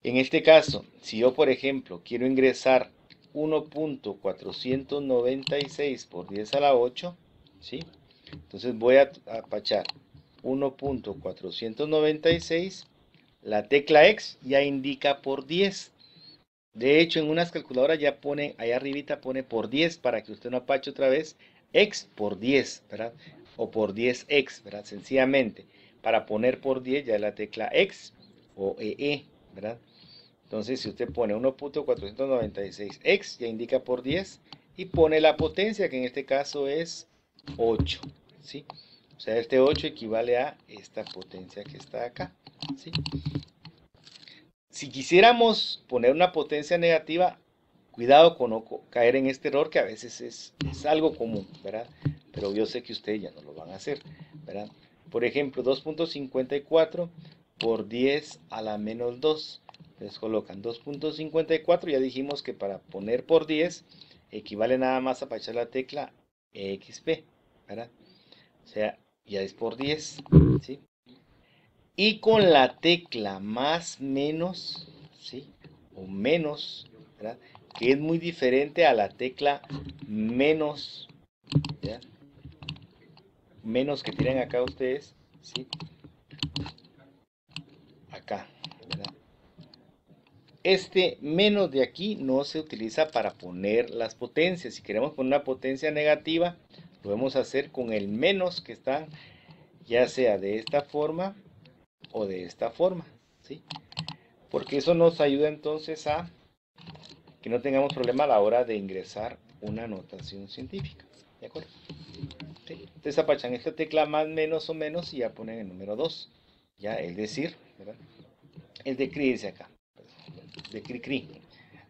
En este caso, si yo, por ejemplo, quiero ingresar 1.496 por 10 a la 8, ¿sí? Entonces voy a apachar 1.496, la tecla X ya indica por 10. De hecho, en unas calculadoras ya pone, ahí arribita pone por 10 para que usted no apache otra vez X por 10, ¿verdad? O por 10X, ¿verdad? Sencillamente, para poner por 10 ya es la tecla X o EE, ¿verdad? Entonces, si usted pone 1.496X, ya indica por 10 y pone la potencia, que en este caso es 8, ¿sí? O sea, este 8 equivale a esta potencia que está acá, ¿sí? Si quisiéramos poner una potencia negativa, cuidado con no caer en este error que a veces es algo común, ¿verdad? Pero yo sé que ustedes ya no lo van a hacer, ¿verdad? Por ejemplo, 2.54 por 10 a la menos 2. Entonces colocan 2.54, ya dijimos que para poner por 10 equivale nada más a apachar la tecla EXP, ¿verdad? O sea, ya es por 10, ¿sí? Y con la tecla más menos, ¿sí?, o menos, ¿verdad?, que es muy diferente a la tecla menos, ¿ya?, menos que tienen acá ustedes, ¿sí?, acá, ¿verdad? Este menos de aquí no se utiliza para poner las potencias. Si queremos poner una potencia negativa, lo podemos hacer con el menos que está ya sea de esta forma o de esta forma, ¿sí? Porque eso nos ayuda entonces a que no tengamos problema a la hora de ingresar una notación científica, ¿de acuerdo? ¿Sí? Entonces apachan esta tecla más, menos o menos y ya ponen el número 2, ya es decir, ¿verdad? El de CRI dice acá, de CRI,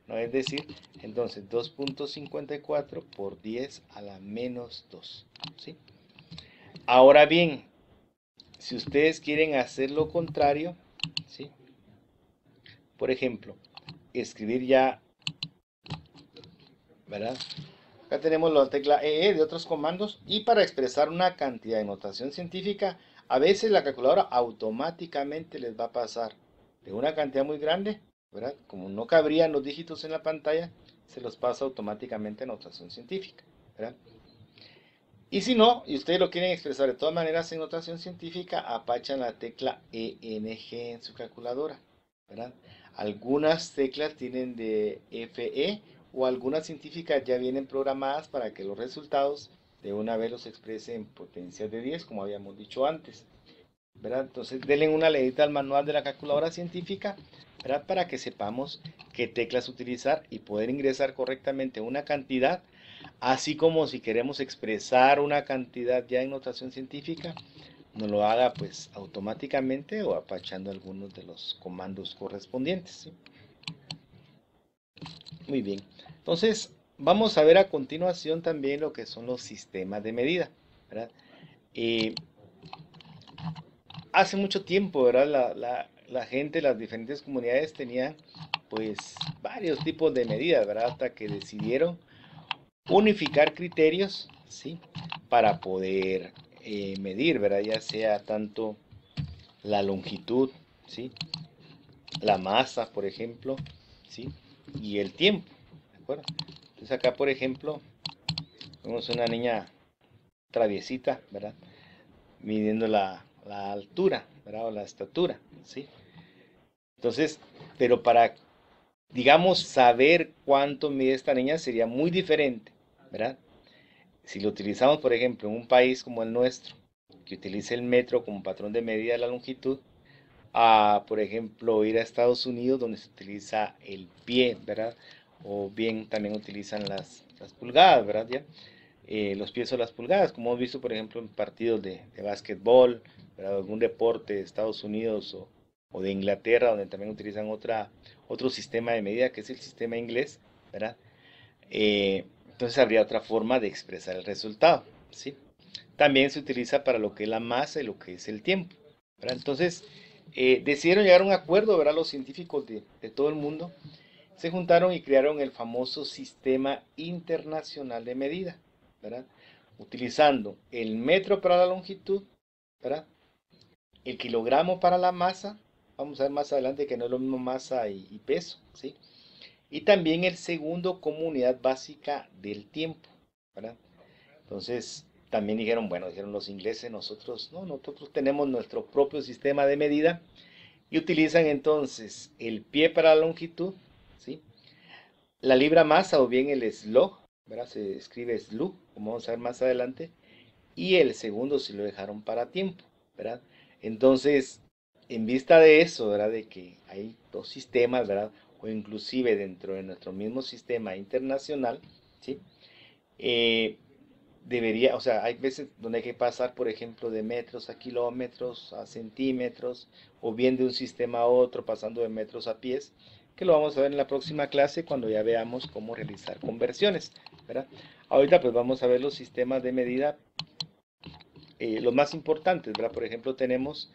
no es decir, entonces 2.54 por 10 a la menos 2, ¿sí? Ahora bien, si ustedes quieren hacer lo contrario, ¿sí?, por ejemplo, escribir ya, ¿verdad? Acá tenemos la tecla EE de otros comandos y para expresar una cantidad de notación científica, a veces la calculadora automáticamente les va a pasar de una cantidad muy grande, ¿verdad? Como no cabrían los dígitos en la pantalla, se los pasa automáticamente a notación científica, ¿verdad? Y si no, y ustedes lo quieren expresar de todas maneras en notación científica, apachan la tecla ENG en su calculadora, ¿verdad? Algunas teclas tienen de FE o algunas científicas ya vienen programadas para que los resultados de una vez los exprese en potencias de 10, como habíamos dicho antes, ¿verdad? Entonces, denle una leída al manual de la calculadora científica, ¿verdad? Para que sepamos qué teclas utilizar y poder ingresar correctamente una cantidad, así como si queremos expresar una cantidad ya en notación científica, nos lo haga pues automáticamente o apachando algunos de los comandos correspondientes, ¿sí? Muy bien. Entonces, vamos a ver a continuación también lo que son los sistemas de medida, ¿verdad? Eh, Hace mucho tiempo, ¿verdad? La gente, las diferentes comunidades tenían pues varios tipos de medidas, ¿verdad? Hasta que decidieron unificar criterios, ¿sí? Para poder medir, ¿verdad? Ya sea tanto la longitud, ¿sí? La masa, por ejemplo, ¿sí? Y el tiempo, ¿de acuerdo? Entonces acá, por ejemplo, vemos una niña traviesita, ¿verdad? Midiendo la altura, ¿verdad? O la estatura, ¿sí? Entonces, pero para, digamos, saber cuánto mide esta niña sería muy diferente, ¿verdad? Si lo utilizamos, por ejemplo, en un país como el nuestro, que utiliza el metro como patrón de medida de la longitud, a, por ejemplo, ir a Estados Unidos donde se utiliza el pie, ¿verdad? O bien también utilizan las pulgadas, ¿verdad? ¿Ya? Los pies o las pulgadas, como hemos visto, por ejemplo, en partidos de básquetbol, ¿verdad? Algún deporte de Estados Unidos o de Inglaterra, donde también utilizan otro sistema de medida, que es el sistema inglés, ¿verdad? Entonces habría otra forma de expresar el resultado, ¿sí? También se utiliza para lo que es la masa y lo que es el tiempo, ¿verdad? Entonces, decidieron llegar a un acuerdo, ¿verdad? Los científicos de todo el mundo se juntaron y crearon el famoso Sistema Internacional de Medida, ¿verdad? Utilizando el metro para la longitud, ¿verdad? El kilogramo para la masa, vamos a ver más adelante que no es lo mismo masa y peso, ¿sí? Y también el segundo como unidad básica del tiempo, ¿verdad? Entonces, también dijeron, bueno, dijeron los ingleses, nosotros, no, nosotros tenemos nuestro propio sistema de medida y utilizan entonces el pie para la longitud, ¿sí? La libra masa o bien el slug, ¿verdad? Se escribe slug, como vamos a ver más adelante, y el segundo si lo dejaron para tiempo, ¿verdad? Entonces, en vista de eso, ¿verdad? De que hay dos sistemas, ¿verdad? O inclusive dentro de nuestro mismo sistema internacional, ¿sí? Eh, Debería, o sea, hay veces donde hay que pasar, por ejemplo, de metros a kilómetros, a centímetros, o bien de un sistema a otro, pasando de metros a pies, que lo vamos a ver en la próxima clase cuando ya veamos cómo realizar conversiones, ¿verdad? Ahorita pues vamos a ver los sistemas de medida, los más importantes, ¿verdad? Por ejemplo, tenemos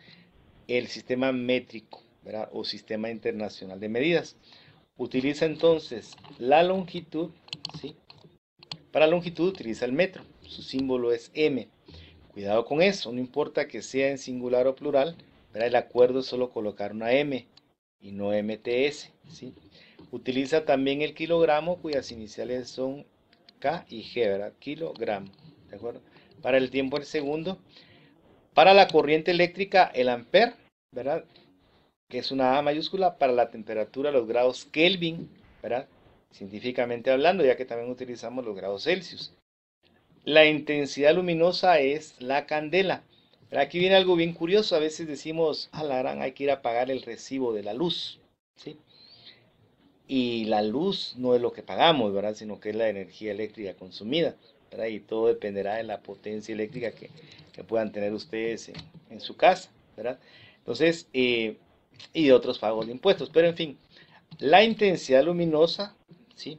el sistema métrico, ¿verdad? O sistema internacional de medidas. Utiliza entonces la longitud, ¿sí? Para longitud utiliza el metro, su símbolo es M. Cuidado con eso, no importa que sea en singular o plural, ¿verdad? El acuerdo es solo colocar una M y no MTS, ¿sí? Utiliza también el kilogramo cuyas iniciales son K y G, ¿verdad? Kilogramo, ¿de acuerdo? Para el tiempo en segundo. Para la corriente eléctrica, el ampere, ¿verdad? Que es una A mayúscula. Para la temperatura, los grados Kelvin, ¿verdad? Científicamente hablando, ya que también utilizamos los grados Celsius. La intensidad luminosa es la candela. Pero aquí viene algo bien curioso. A veces decimos, a la gran, hay que ir a pagar el recibo de la luz, ¿sí? Y la luz no es lo que pagamos, ¿verdad? Sino que es la energía eléctrica consumida, ¿verdad? Y todo dependerá de la potencia eléctrica que puedan tener ustedes en su casa, ¿verdad? Entonces, y de otros pagos de impuestos. Pero en fin, la intensidad luminosa, ¿sí?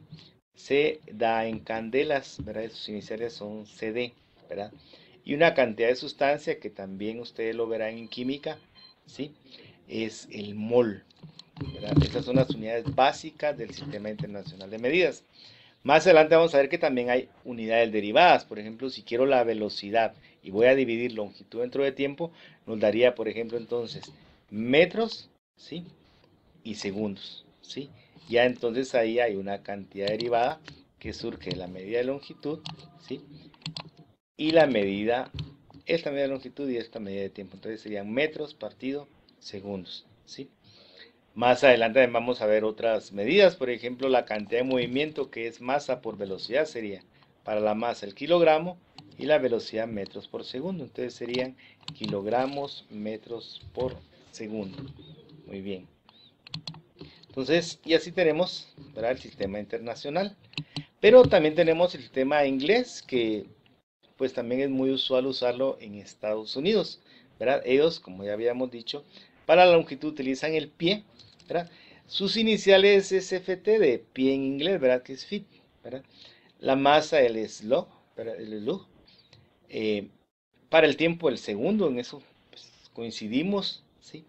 Se da en candelas, ¿verdad? Sus iniciales son CD, ¿verdad? Y una cantidad de sustancia que también ustedes lo verán en química, ¿sí? Es el mol, ¿verdad? Esas son las unidades básicas del Sistema Internacional de Medidas. Más adelante vamos a ver que también hay unidades derivadas. Por ejemplo, si quiero la velocidad y voy a dividir longitud dentro de tiempo, nos daría, por ejemplo, entonces metros, ¿sí? Y segundos, ¿sí? ya entonces ahí hay una cantidad derivada que surge de la medida de longitud, ¿sí? Y la medida, esta medida de longitud y esta medida de tiempo. Entonces serían metros partido segundos, ¿sí? Más adelante también vamos a ver otras medidas, por ejemplo, la cantidad de movimiento que es masa por velocidad sería para la masa el kilogramo y la velocidad metros por segundo. Entonces serían kilogramos metros por segundo. Muy bien. Entonces, y así tenemos, ¿verdad?, el sistema internacional. Pero también tenemos el sistema inglés, que pues también es muy usual usarlo en Estados Unidos, ¿verdad? Ellos, como ya habíamos dicho, para la longitud utilizan el pie, ¿verdad? Sus iniciales es FT, de pie en inglés, ¿verdad? Que es feet, ¿verdad? La masa, el slug, ¿verdad? El slug. Eh, para el tiempo, el segundo, en eso pues, coincidimos, ¿sí?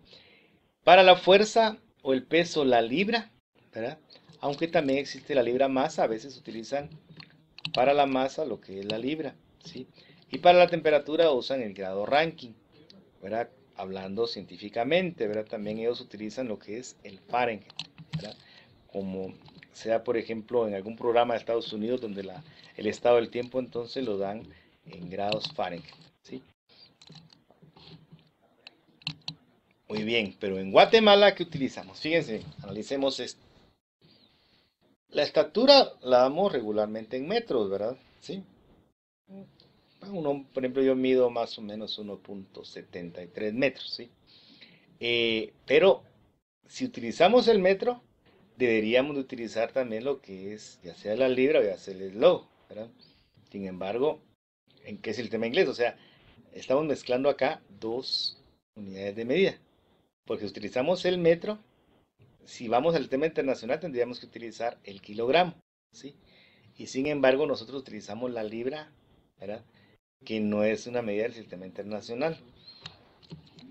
Para la fuerza o el peso, la libra, ¿verdad? Aunque también existe la libra masa, a veces utilizan para la masa lo que es la libra, ¿sí? Y para la temperatura usan el grado Rankine, ¿verdad? Hablando científicamente, ¿verdad? También ellos utilizan lo que es el Fahrenheit, ¿verdad? Como sea, por ejemplo, en algún programa de Estados Unidos donde el estado del tiempo entonces lo dan en grados Fahrenheit, ¿sí? Muy bien, pero en Guatemala, ¿qué utilizamos? Fíjense, analicemos esto. La estatura la damos regularmente en metros, ¿verdad? ¿Sí? Por ejemplo, yo mido más o menos 1,73 metros, ¿sí? Pero si utilizamos el metro, deberíamos de utilizar también lo que es, ya sea la libra o ya sea el slow, ¿verdad? Sin embargo, ¿en qué es el tema inglés? O sea, estamos mezclando acá dos unidades de medida. Porque si utilizamos el metro, si vamos al tema internacional, tendríamos que utilizar el kilogramo, ¿sí? Y sin embargo, nosotros utilizamos la libra, ¿verdad?, que no es una medida del sistema internacional,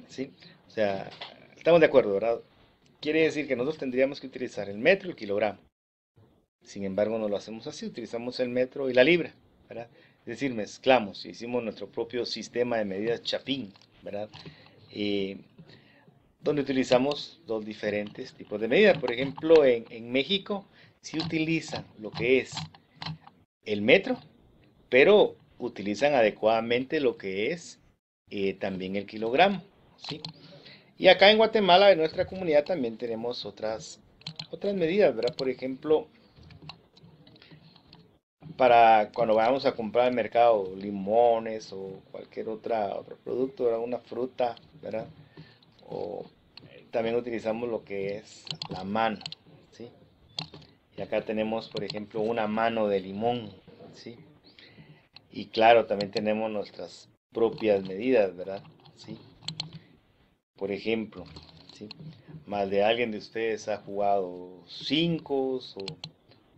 ¿sí? O sea, estamos de acuerdo, ¿verdad? Quiere decir que nosotros tendríamos que utilizar el metro y el kilogramo. Sin embargo, no lo hacemos así, utilizamos el metro y la libra, ¿verdad? Es decir, mezclamos y hicimos nuestro propio sistema de medidas chapín, ¿verdad? Eh, donde utilizamos dos diferentes tipos de medidas. Por ejemplo, en México sí utilizan lo que es el metro, pero utilizan adecuadamente lo que es también el kilogramo, ¿sí? Y acá en Guatemala, en nuestra comunidad, también tenemos otras medidas, ¿verdad? Por ejemplo, para cuando vayamos a comprar al mercado limones o cualquier otro producto, ¿verdad?, una fruta, ¿verdad? O también utilizamos lo que es la mano, ¿sí? Y acá tenemos, por ejemplo, una mano de limón, ¿sí? Y claro, también tenemos nuestras propias medidas, ¿verdad? ¿Sí? Por ejemplo, ¿sí?, más de alguien de ustedes ha jugado 5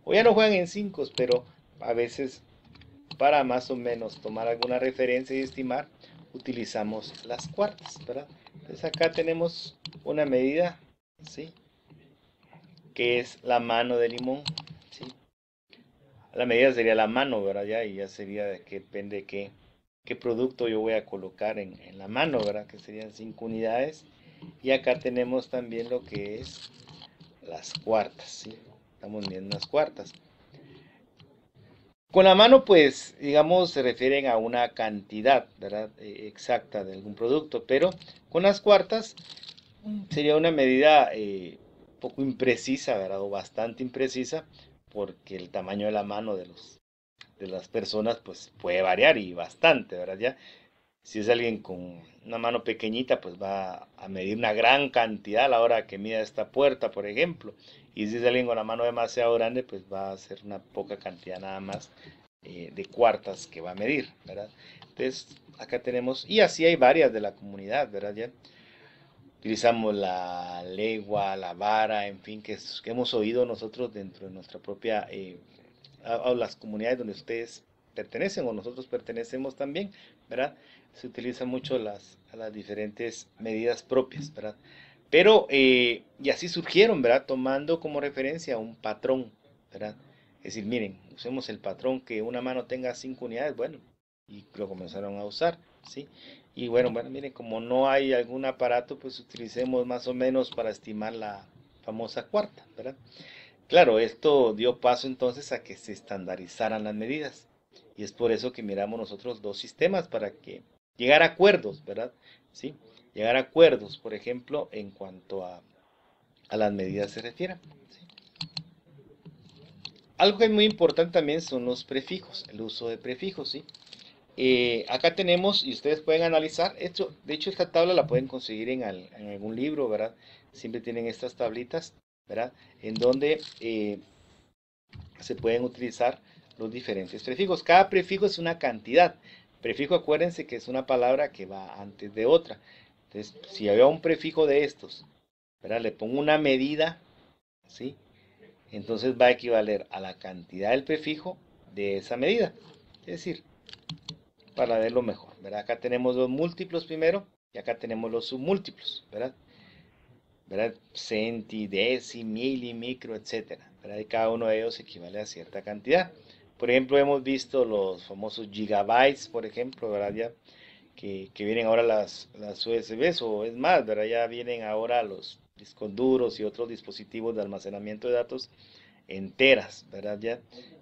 o ya no juegan en 5, pero a veces para más o menos tomar alguna referencia y estimar, utilizamos las cuartas, ¿verdad? Entonces acá tenemos una medida, ¿sí?, que es la mano de limón, ¿sí? La medida sería la mano, ¿verdad? Ya, y ya sería de que depende de qué producto yo voy a colocar en la mano, ¿verdad? Que serían 5 unidades. Y acá tenemos también lo que es las cuartas, ¿sí? Estamos viendo las cuartas. Con la mano, pues, digamos, se refieren a una cantidad, ¿verdad?, exacta de algún producto, pero con las cuartas sería una medida poco imprecisa, ¿verdad?, o bastante imprecisa, porque el tamaño de la mano de las personas, pues, puede variar y bastante, ¿verdad? Ya, si es alguien con una mano pequeñita, pues va a medir una gran cantidad a la hora que mida esta puerta, por ejemplo. Y si es alguien con la mano demasiado grande, pues va a ser una poca cantidad nada más de cuartas que va a medir, ¿verdad? Entonces, acá tenemos, y así hay varias de la comunidad, ¿verdad? Ya utilizamos la legua, la vara, en fin, que hemos oído nosotros dentro de nuestra propia, a las comunidades donde ustedes pertenecen o nosotros pertenecemos también, ¿verdad? Se utilizan mucho las diferentes medidas propias, ¿verdad? Pero, y así surgieron, ¿verdad? Tomando como referencia un patrón, ¿verdad? Es decir, miren, usemos el patrón que una mano tenga 5 unidades, bueno, y lo comenzaron a usar, ¿sí? Y bueno, miren, como no hay algún aparato, pues utilicemos más o menos para estimar la famosa cuarta, ¿verdad? Claro, esto dio paso entonces a que se estandarizaran las medidas. Y es por eso que miramos nosotros dos sistemas para que llegar a acuerdos, ¿verdad? Sí, llegar a acuerdos, por ejemplo, en cuanto a las medidas se refiere. ¿Sí? Algo que es muy importante también son los prefijos, el uso de prefijos, ¿sí? Acá tenemos, y ustedes pueden analizar, esto, de hecho esta tabla la pueden conseguir en algún libro, ¿verdad? Siempre tienen estas tablitas, ¿verdad? En donde se pueden utilizar los diferentes prefijos. Cada prefijo es una cantidad. Prefijo, acuérdense que es una palabra que va antes de otra. Entonces, si había un prefijo de estos, ¿verdad? Le pongo una medida, ¿sí? Entonces va a equivaler a la cantidad del prefijo de esa medida. Es decir, para verlo mejor, ¿verdad? Acá tenemos los múltiplos primero y acá tenemos los submúltiplos, ¿verdad? ¿Verdad? Centi, deci, mili, micro, etcétera, ¿verdad? Y cada uno de ellos equivale a cierta cantidad. Por ejemplo, hemos visto los famosos gigabytes, por ejemplo, ¿verdad? Ya que vienen ahora las USBs o es más, ¿verdad? Ya vienen ahora los discos duros y otros dispositivos de almacenamiento de datos enteras, ¿verdad? Ya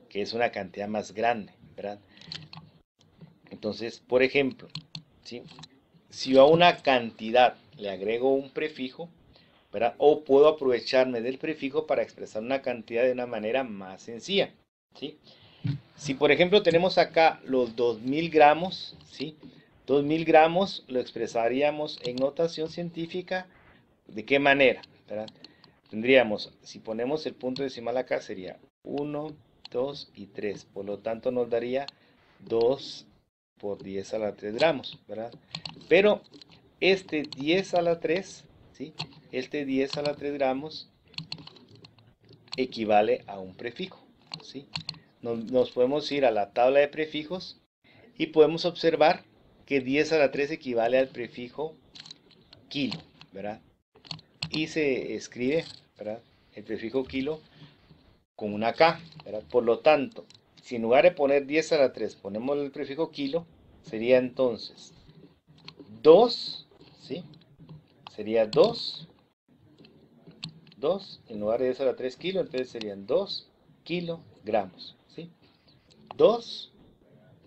que es una cantidad más grande, ¿verdad? Entonces, por ejemplo, ¿sí? Si yo a una cantidad le agrego un prefijo, ¿verdad? O puedo aprovecharme del prefijo para expresar una cantidad de una manera más sencilla, ¿sí? Si por ejemplo tenemos acá los 2000 gramos, ¿sí? 2000 gramos lo expresaríamos en notación científica, ¿de qué manera? ¿Verdad? Tendríamos, si ponemos el punto decimal acá, sería 1, 2 y 3. Por lo tanto, nos daría 2 por 10 a la 3 gramos, ¿verdad? Pero este 10 a la 3, ¿sí? Este 10 a la 3 gramos equivale a un prefijo, ¿sí? Nos podemos ir a la tabla de prefijos y podemos observar que 10 a la 3 equivale al prefijo kilo, ¿verdad? Y se escribe, ¿verdad? El prefijo kilo con una K, ¿verdad? Por lo tanto, si en lugar de poner 10 a la 3 ponemos el prefijo kilo, sería entonces 2, ¿sí? Sería 2 en lugar de 10 a la 3 kilos, entonces serían 2 kilogramos, ¿sí? 2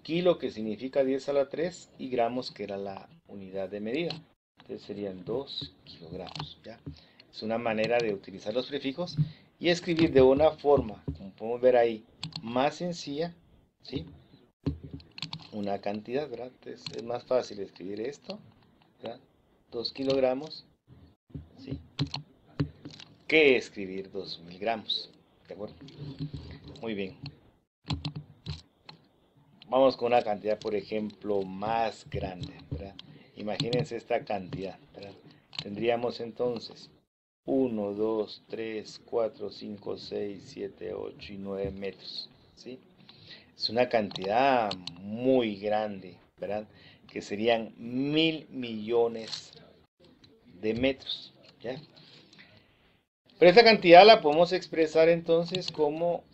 kilo que significa 10 a la 3 y gramos que era la unidad de medida. Entonces serían 2 kilogramos, ¿ya? Es una manera de utilizar los prefijos y escribir de una forma, como podemos ver ahí, más sencilla, ¿sí? Una cantidad, ¿verdad? Entonces es más fácil escribir esto, ¿verdad? 2 kilogramos, ¿sí? Que escribir 2000 gramos, ¿de acuerdo? Muy bien. Vamos con una cantidad, por ejemplo, más grande, ¿verdad? Imagínense esta cantidad, ¿verdad? Tendríamos entonces 1, 2, 3, 4, 5, 6, 7, 8 y 9 metros, ¿sí? Es una cantidad muy grande, ¿verdad? Que serían 1000 millones de metros, ¿ya? Pero esta cantidad la podemos expresar entonces como,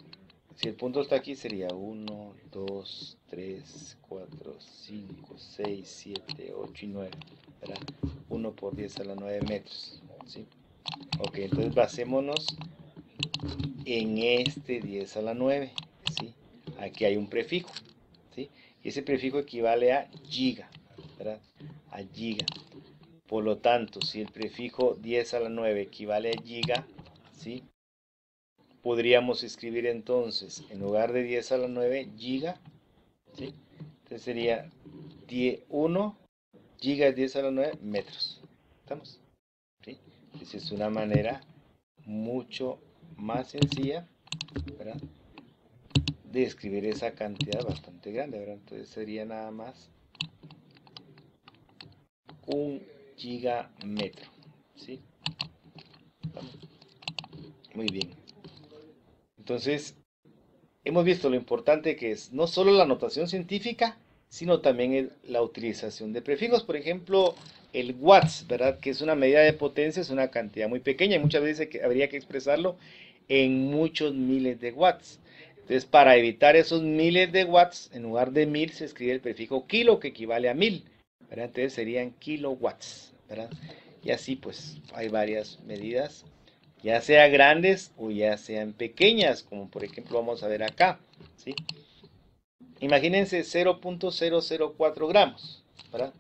si el punto está aquí, sería 1, 2, 3, 4, 5, 6, 7, 8 y 9, ¿verdad? 1 por 10 a la 9 metros, ¿sí? Ok, entonces basémonos en este 10 a la 9, ¿sí? Aquí hay un prefijo, ¿sí? Y ese prefijo equivale a giga, ¿verdad? A giga. Por lo tanto, si el prefijo 10 a la 9 equivale a giga, ¿sí? Podríamos escribir entonces, en lugar de 10 a la 9, giga, ¿sí? Entonces sería 1 giga es 10 a la 9 metros. ¿Estamos? ¿Sí? Esa es una manera mucho más sencilla, ¿verdad? De escribir esa cantidad bastante grande, ¿verdad? Entonces sería nada más un gigametro, ¿sí? Muy bien. Entonces, hemos visto lo importante que es no solo la notación científica, sino también la utilización de prefijos. Por ejemplo, el watts, ¿verdad? Que es una medida de potencia, es una cantidad muy pequeña y muchas veces habría que expresarlo en muchos miles de watts. Entonces, para evitar esos miles de watts, en lugar de 1000 se escribe el prefijo kilo, que equivale a 1000, ¿verdad? Entonces serían kilowatts, ¿verdad? Y así pues hay varias medidas ya sea grandes o ya sean pequeñas, como por ejemplo vamos a ver acá, ¿sí? Imagínense 0.004 gramos, ¿verdad?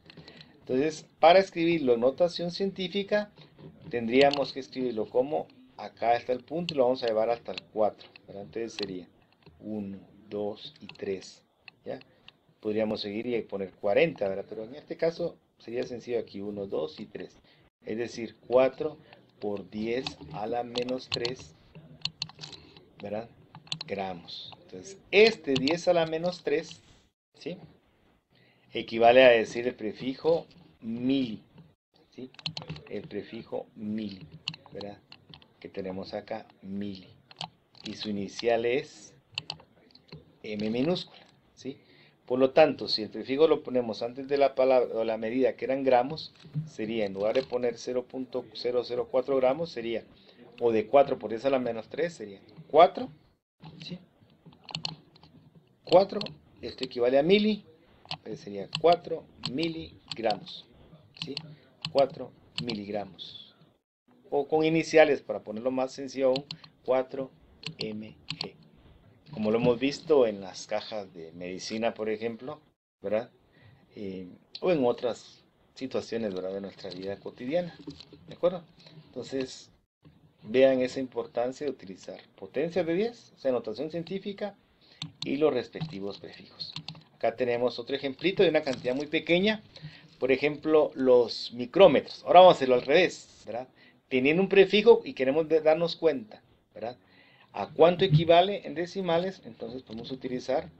Entonces, para escribirlo en notación científica, tendríamos que escribirlo como, acá está el punto y lo vamos a llevar hasta el 4, ¿verdad? Entonces sería 1, 2 y 3, ¿ya? Podríamos seguir y poner 40, ¿verdad? Pero en este caso sería sencillo aquí, 1, 2 y 3. Es decir, 4 por 10 a la menos 3, ¿verdad? Gramos. Entonces, este 10 a la menos 3, ¿sí? Equivale a decir el prefijo mili, ¿sí? El prefijo mili, ¿verdad? Que tenemos acá, mili. Y su inicial es M minúscula, ¿sí? Por lo tanto, si el prefijo lo ponemos antes de la palabra o la medida que eran gramos, sería, en lugar de poner 0.004 gramos, sería, o de 4 por 10 a la menos 3, sería 4, ¿sí? 4, esto equivale a mili, entonces sería 4 miligramos, ¿sí? 4 miligramos. O con iniciales, para ponerlo más sencillo aún, 4 mg. Como lo hemos visto en las cajas de medicina, por ejemplo, ¿verdad? O en otras situaciones, ¿verdad?, de nuestra vida cotidiana, ¿de acuerdo? Entonces, vean esa importancia de utilizar potencias de 10, o sea, notación científica, y los respectivos prefijos. Acá tenemos otro ejemplito de una cantidad muy pequeña, por ejemplo, los micrómetros. Ahora vamos a hacerlo al revés, ¿verdad? Teniendo un prefijo y queremos darnos cuenta, ¿verdad?, a cuánto equivale en decimales, entonces podemos utilizar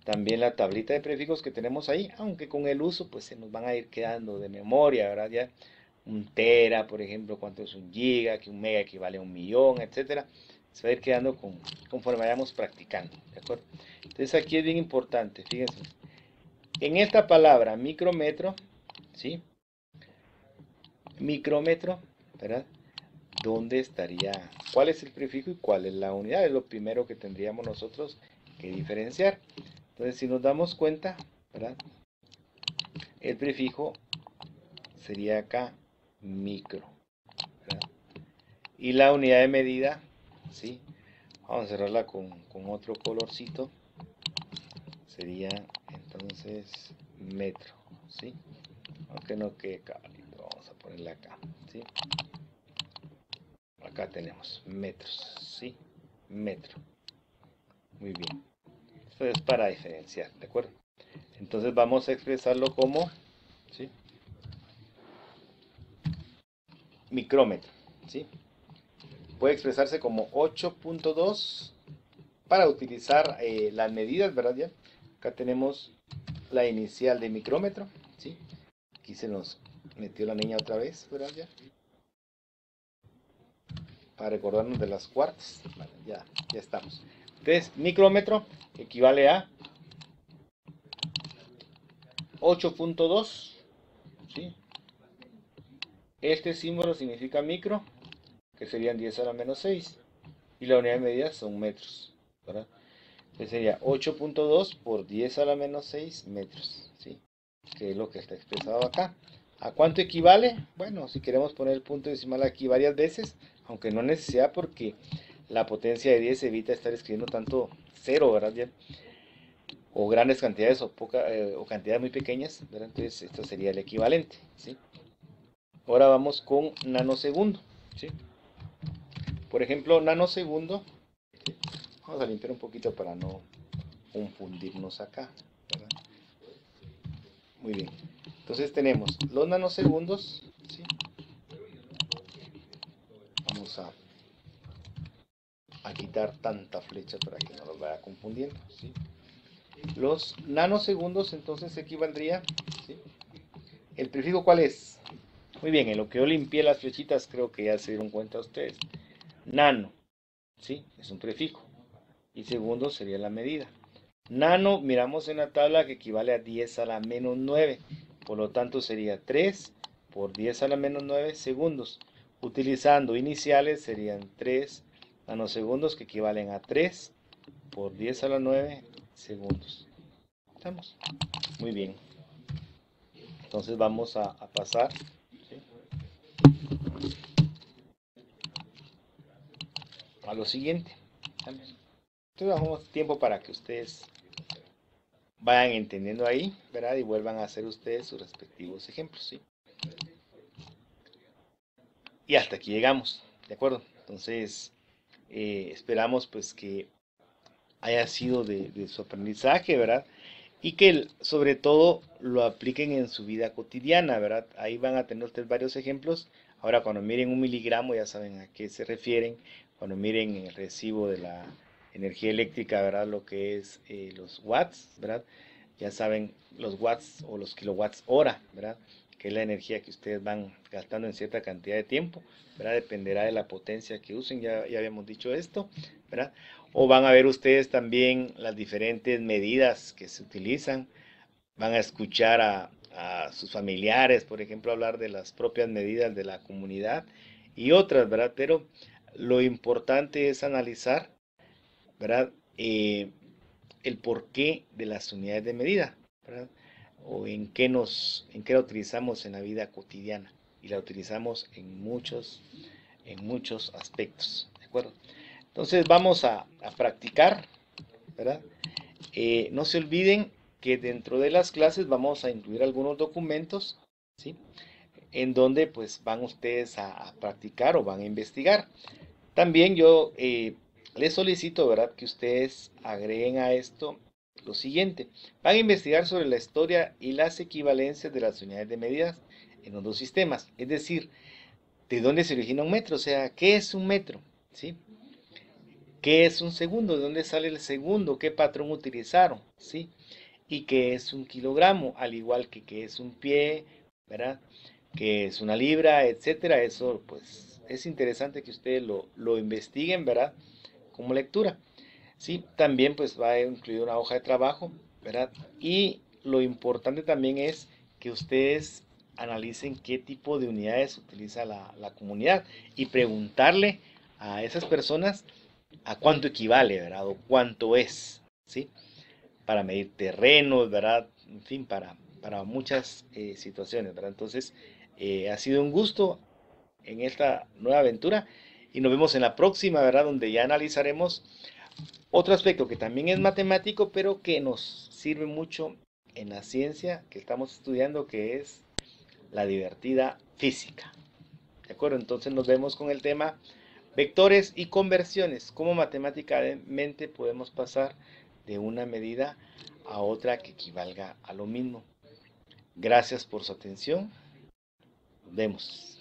también la tablita de prefijos que tenemos ahí, aunque con el uso pues se nos van a ir quedando de memoria, ¿verdad? Ya un tera, por ejemplo, cuánto es un giga, que un mega equivale a 1.000.000, etcétera. Se va a ir quedando conforme vayamos practicando, ¿de acuerdo? Entonces aquí es bien importante, fíjense, en esta palabra micrómetro, ¿sí? Micrómetro, ¿verdad? ¿Dónde estaría? ¿Cuál es el prefijo y cuál es la unidad? Es lo primero que tendríamos nosotros que diferenciar. Entonces, si nos damos cuenta, ¿verdad?, el prefijo sería acá micro, ¿verdad? Y la unidad de medida, ¿sí? Vamos a cerrarla con otro colorcito. Sería entonces metro, ¿sí? Aunque no quede cabalito, vamos a ponerla acá, ¿sí? Acá tenemos metros, ¿sí? Metro. Muy bien. Esto es para diferenciar, ¿de acuerdo? Entonces vamos a expresarlo como, ¿sí?, micrómetro, ¿sí? Puede expresarse como 8.2 para utilizar las medidas, ¿verdad? Ya acá tenemos la inicial de micrómetro, ¿sí? Aquí se nos metió la niña otra vez, ¿verdad? Ya, para recordarnos de las cuartas. Vale, ya estamos. Entonces, micrómetro equivale a 8.2, ¿sí? Este símbolo significa micro, que serían 10 a la menos 6. Y la unidad de medida son metros, ¿verdad? Entonces sería 8.2 por 10 a la menos 6 metros, ¿sí? Que es lo que está expresado acá. ¿A cuánto equivale? Bueno, si queremos poner el punto decimal aquí varias veces, aunque no necesidad porque la potencia de 10 evita estar escribiendo tanto cero, ¿verdad? Ya, o grandes cantidades o cantidades muy pequeñas, ¿verdad? Entonces esto sería el equivalente, ¿sí? Ahora vamos con nanosegundo, ¿sí? Por ejemplo, nanosegundo, ¿sí? Vamos a limpiar un poquito para no confundirnos acá, ¿verdad? Muy bien. Entonces tenemos los nanosegundos, ¿sí? Vamos a quitar tanta flecha para que no nos vaya confundiendo, ¿sí? Los nanosegundos entonces equivaldría, ¿sí? ¿El prefijo cuál es? Muy bien, en lo que yo limpié las flechitas creo que ya se dieron cuenta ustedes. Nano, ¿sí? Es un prefijo. Y segundo sería la medida. Nano, miramos en la tabla que equivale a 10 a la menos 9. Por lo tanto sería 3 por 10 a la menos 9 segundos. Utilizando iniciales serían 3 nanosegundos que equivalen a 3 por 10 a la 9 segundos. ¿Estamos? Muy bien. Entonces vamos a pasar, ¿sí?, a lo siguiente. Entonces damos tiempo para que ustedes vayan entendiendo ahí, ¿verdad? Y vuelvan a hacer ustedes sus respectivos ejemplos, ¿sí? Y hasta aquí llegamos, ¿de acuerdo? Entonces, esperamos pues que haya sido de su aprendizaje, ¿verdad? Y que sobre todo lo apliquen en su vida cotidiana, ¿verdad? Ahí van a tener ustedes varios ejemplos. Ahora cuando miren un miligramo ya saben a qué se refieren. Cuando miren el recibo de la energía eléctrica, ¿verdad? Lo que es los watts, ¿verdad? Ya saben los watts o los kilowatts hora, ¿verdad? Que es la energía que ustedes van gastando en cierta cantidad de tiempo, ¿verdad? Dependerá de la potencia que usen, ya habíamos dicho esto, ¿verdad? O van a ver ustedes también las diferentes medidas que se utilizan. Van a escuchar a sus familiares, por ejemplo, hablar de las propias medidas de la comunidad y otras, ¿verdad? Pero lo importante es analizar, ¿verdad? El porqué de las unidades de medida, ¿verdad? O en qué la utilizamos en la vida cotidiana. Y la utilizamos en muchos aspectos, ¿de acuerdo? Entonces vamos a practicar, ¿verdad? No se olviden que dentro de las clases vamos a incluir algunos documentos, ¿sí? En donde pues van ustedes a practicar o van a investigar. También yo les solicito, ¿verdad?, que ustedes agreguen a esto lo siguiente. Van a investigar sobre la historia y las equivalencias de las unidades de medidas en los dos sistemas. Es decir, de dónde se origina un metro, o sea, ¿qué es un metro? ¿Sí? ¿Qué es un segundo? ¿De dónde sale el segundo? ¿Qué patrón utilizaron? ¿Sí? ¿Y qué es un kilogramo? Al igual que qué es un pie, ¿verdad? ¿Qué es una libra, etcétera? Eso, pues, es interesante que ustedes lo investiguen, ¿verdad? Como lectura. Sí, también, pues, va a incluir una hoja de trabajo, ¿verdad? Y lo importante también es que ustedes analicen qué tipo de unidades utiliza la comunidad y preguntarle a esas personas a cuánto equivale, ¿verdad? O cuánto es, ¿sí? Para medir terrenos, ¿verdad? En fin, para muchas situaciones, ¿verdad? Entonces, ha sido un gusto en esta nueva aventura y nos vemos en la próxima, ¿verdad? Donde ya analizaremos otro aspecto que también es matemático, pero que nos sirve mucho en la ciencia que estamos estudiando, que es la divertida física. ¿De acuerdo? Entonces nos vemos con el tema vectores y conversiones. Cómo matemáticamente podemos pasar de una medida a otra que equivalga a lo mismo. Gracias por su atención. Nos vemos.